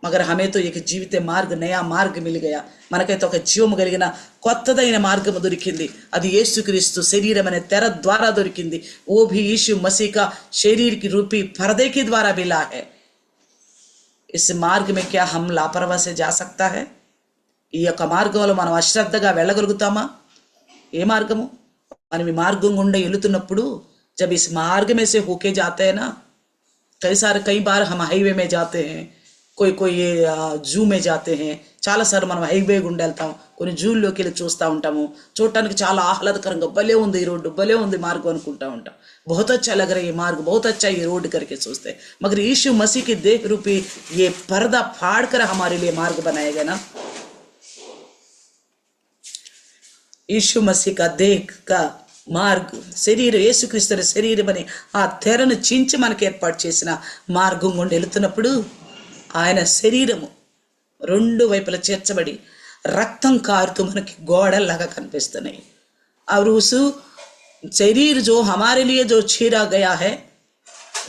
मगर हमें तो एक జీవిత మార్గ నయా మార్గ మిల్ గయా. మనకైతే ఒక జీవము కలిగిన కొత్తదైన మార్గము దొరికింది. అది యేసుక్రీస్తు శరీరం అనే తెర ద్వారా దొరికింది. ఓ भी यीशु मसीह का शरीर की रूपी पर्दे के द्वारा मिला है. इस मार्ग में क्या हम लापरवाही से जा सकता है? ఈ యొక్క మార్గంలో మనం అశ్రద్ధగా వెళ్ళగలుగుతామా? ఏ మార్గము? మనం ఈ మార్గం గుండా వెళుతున్నప్పుడు जब इस मार्ग में से होके जाते हैं ना, कई बार हम हाईवे में जाते हैं, कोई జూ में जाते हैं. చాలాసార్లు మనం హైవే గుండా వెళ్తాం, కొన్ని జూల్లోకి వెళ్ళి చూస్తూ ఉంటాము. చూడటానికి చాలా ఆహ్లాదకరంగా భలే ఉంది ఈ రోడ్డు, భలే ఉంది మార్గం అనుకుంటా ఉంటాం. बहुत अच्छा लग रहा है ये मार्ग, बहुत अच्छा ये रोड करके सोचते हैं. मगर यीशु मसीह के देह रूपी ये पर्दा फाड़ कर हमारे लिए मार्ग बनाएगा ना. यीशु मसीह का देह का మార్గ శరీరం, యేసుక్రీస్తు శరీరం అని ఆ తెరను చించి మనకి ఏర్పాటు చేసిన మార్గం గుండా వెళుతున్నప్పుడు ఆయన శరీరము రెండు వైపులా చేర్చబడి రక్తం కారుతూ మనకి గోడల్లాగా కనిపిస్తున్నాయి. और उस शरीर जो हमारे लिए जो चीरा गया है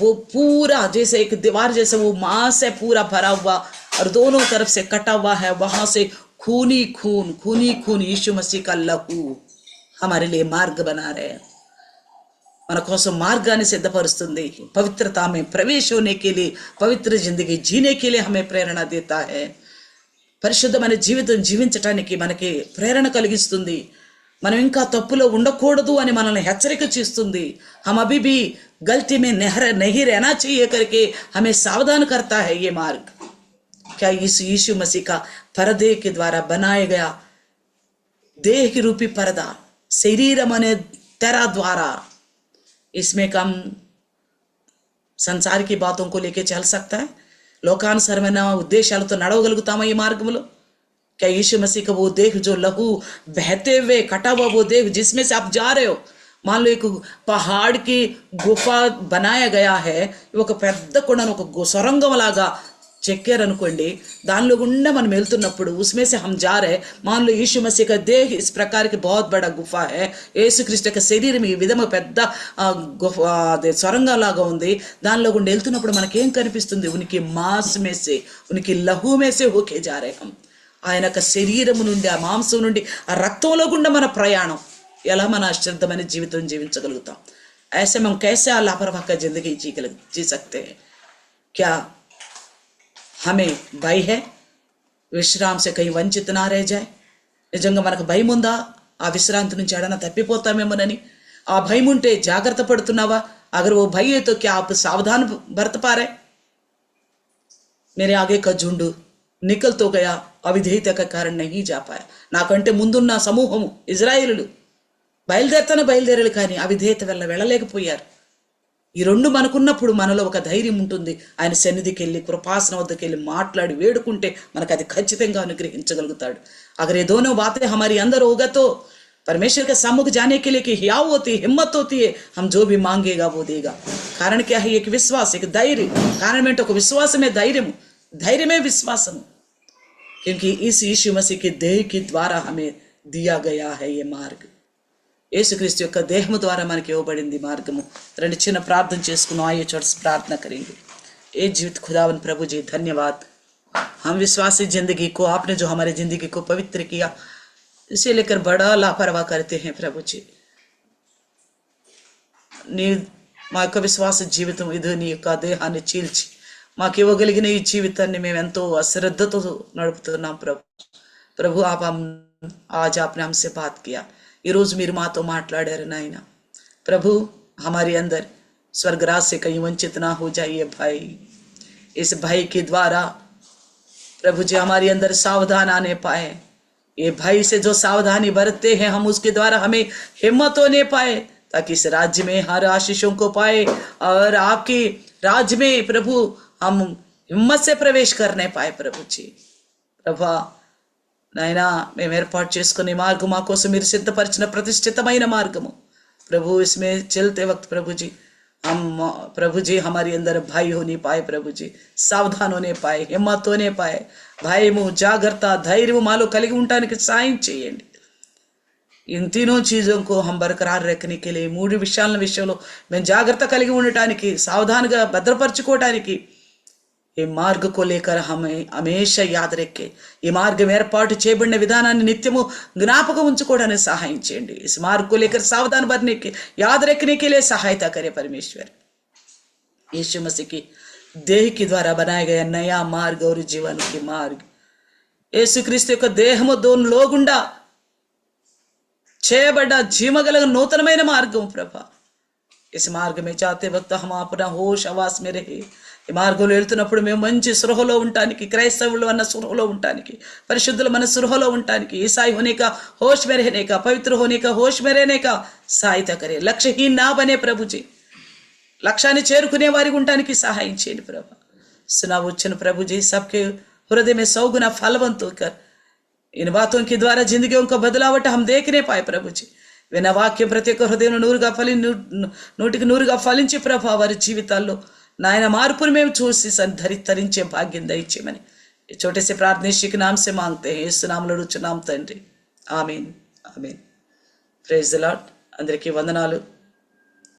वो पूरा जैसे एक दीवार जैसे वो मांस से पूरा भरा हुआ और दोनों तरफ से कटा हुआ है. वहां से खूनी खून यीशु मसीह का लहू हमारे लिए मार्ग बना रहे हैं. మన కోసం మార్గాన్ని సిద్ధపరుస్తుంది. పవిత్రత में प्रवेश होने के लिए, పవిత్ర जिंदगी जीने के लिए हमें प्रेरणा देता है. పరిశుద్ధమైన జీవితం జీవించటానికి మనకి ప్రేరణ కలిగిస్తుంది. మనం ఇంకా తప్పులో ఉండకూడదు అని మనల్ని హెచ్చరిక చేస్తుంది. हम अभी भी गलती में नहीं रहना चाहिए करके हमें सावधान करता है ये मार्ग. क्या इस यीशु मसीह का पर्दे के द्वारा बनाया गया देह की रूपी पर्दा, శరీరం అనే తెర ద్వారా, इसमें कम संसार की बातों को लेके चल सकता है? లోకానుసరమైన ఉద్దేశాలతో నడవగలుగుతామా ఈ మార్గంలో? क्या यीशु मसीह का वो देह जो लहू बहते हुए कटा हुआ वो देह जिसमें से आप जा रहे हो, मान लो एक पहाड़ की गुफा बनाया गया है, ఒక పెద్ద కొండను ఒక సొరంగం లాగా చెక్కారనుకోండి, దానిలో గుండా మనం వెళ్తున్నప్పుడు उसमें से हम जा रहे, मान लो यीशु मसीह का देह इस प्रकार की बहुत बड़ा गुफा है, యేసుక్రీస్తు యొక్క శరీరం ఈ విధంగా పెద్ద సొరంగం లాగా ఉంది. దానిలో గుండా వెళ్తున్నప్పుడు మనకేం కనిపిస్తుంది? ఉనికి మాంస్ में से, ఉనికి లహూ में से होके जा रहे हम. ఆయన యొక్క శరీరం నుండి, ఆ మాంసం నుండి, ఆ రక్తంలో గుండా మన ప్రయాణం. ఎలా మన అశ్రద్ధమైన జీవితం జీవించగలుగుతాం? ऐसे हम कैसे लापरवाही का जिंदगी जी सकते हैं? क्या हमें भय है విశ్రాంతి से कहीं वंचित ना रह जाए? నిజంగా మనకు భయం ఉందా ఆ విశ్రాంతి నుంచి ఎడన తప్పిపోతామేమోనని? ఆ భయం ఉంటే జాగ్రత్త పడుతున్నావా? अगर वो भय है तो क्या आप सावधान बरत पा रहे? मेरे आगे का झुंड निकल तो गया, అవిధేయత का कारण नहीं जा पाया. నాకంటే ముందున్న సమూహము ఇజ్రాయేలులు బయలుదేరారు కానీ అవిధేయత వల్ల వెళ్ళలేకపోయారు. ఈ రెండు మనకున్నప్పుడు మనలో ఒక ధైర్యం ఉంటుంది. ఆయన సన్నిధికి వెళ్ళి, కృపాసనం వద్దకు వెళ్ళి మాట్లాడి వేడుకుంటే మనకు అది ఖచ్చితంగా అనుగ్రహించగలుగుతాడు. अगर ये दोनों बातें हमारी अंदर होगा तो परमेश्वर के सम्मुख जाने के लिए की हियाव होती है, हिम्मत होती है, हम जो भी मांगेगा वो देगा. कारण क्या है? एक विश्वास, एक धैर्य. कारण में तो विश्वास में धैर्य में विश्वासम, क्योंकि इस यीशु मसीह के देह के द्वारा हमें दिया गया है ये मार्ग. యేసుక్రీస్తు యొక్క దేహము ద్వారా మనకి ఇవ్వబడింది మార్గము. రెండు చిన్న ప్రార్థన చేసుకున్నాం. आइए छोटा सा प्रार्थना करेंगे. ए जीवित खुदावन प्रभु जी, धन्यवाद. हम विश्वासी जिंदगी को, आपने जो हमारी जिंदगी को पवित्र किया, इसे लेकर बड़ा लापरवाह करते हैं प्रभु जी. నీ మా యొక్క విశ్వాస జీవితం ఇది నీ యొక్క దేహాన్ని చీల్చి మాకు ఇవ్వగలిగిన ఈ జీవితాన్ని మేము ఎంతో అశ్రద్ధతో నడుపుతున్నాం ప్రభు. आज आपने हमसे बात किया. ఈ రోజు మీరు మాతో మాట్లాడారు నాయన प्रभु. हमारे अंदर स्वर्गराज से कहीं वंचित ना हो जाइए भाई. इस भाई के द्वारा प्रभु जी हमारे अंदर सावधान आने पाए. ये भाई से जो सावधानी बरतते हैं हम, उसके द्वारा हमें हिम्मत होने पाए, ताकि इस राज्य में हर आशीषों को पाए और आपके राज्य में प्रभु हम हिम्मत से प्रवेश करने पाए प्रभु जी. ప్రభా నాయనా, మేము ఏర్పాటు చేసుకునే మార్గం మా కోసం మీరు సిద్ధపరిచిన ప్రతిష్ఠితమైన మార్గము ప్రభు. इसमें चलते वक्त प्रभु जी हम प्रभु जी हमारे अंदर भाई हो नहीं पाए, प्रभु जी सावधान होने पाए, हिम्मत होने पाए, భయము జాగ్రత్త ధైర్యము మాలో కలిగి ఉండడానికి సాయం చేయండి. इन तीनों चीजों को हम बरकरार रखने के लिए మూడు విషయంలో మేము జాగ్రత్త కలిగి ఉండటానికి, సావధానంగా భద్రపరచుకోవడానికి ఈ మార్గ को लेकर हमें हमेशा याद रखे, ఈ మార్గం ఏర్పాటు చేయబడిన విధానాన్ని నిత్యము జ్ఞాపకం ఉంచుకోవడానికి సహాయం చేయండి. इस मार्ग को लेकर सावधान बनने के याद रखने के लिए सहायता करे परमेश्वर. यीशु मसीह की देह के द्वारा बनाया गया नया मार्ग और जीवन की मार्ग, यीशु क्रिस्त యొక్క దేహము దోన్లో గుండా చేయబడ్డ జీవగల నూతనమైన మార్గం ప్రభా. इस मार्ग में जाते वक्त हम अपना होश आवास में रहे, ఈ మార్గంలో వెళ్తున్నప్పుడు మేము మంచి సృహలో ఉండటానికి, క్రైస్తవులు అన్న సృహలో ఉండటానికి, పరిశుద్ధుల మన సృహలో ఉండటానికి, ईसाई होने का होश में रहने का, पवित्र होने का होश में रहने का सहायता करे. लक्ष्यहीन ना बने प्रभु जी, లక్ష్యాన్ని చేరుకునే వారికి ఉండటానికి సహాయం చేయండి ప్రభా. सुना वचन प्रभु जी सबके हृदय में 100 गुना फलवंत होकर इन बातों के द्वारा जिंदगियों का बदलावट हम देखने पाए प्रभु जी. విన్న వాక్యం ప్రతి ఒక్క హృదయంలో నూటికి నూరుగా ఫలించి ప్రభా వారి జీవితాల్లో నాయన మార్పును మేము చూసి ధరించే భాగ్యం దయచేయమని छोटे से प्रार्थना यीशु के नाम से मांगते हैं, यीशु नाम అడుగుచున్నాం తండ్రి, ఆమేన్ ఆమేన్. Praise the lord. అందరికీ వందనాలు.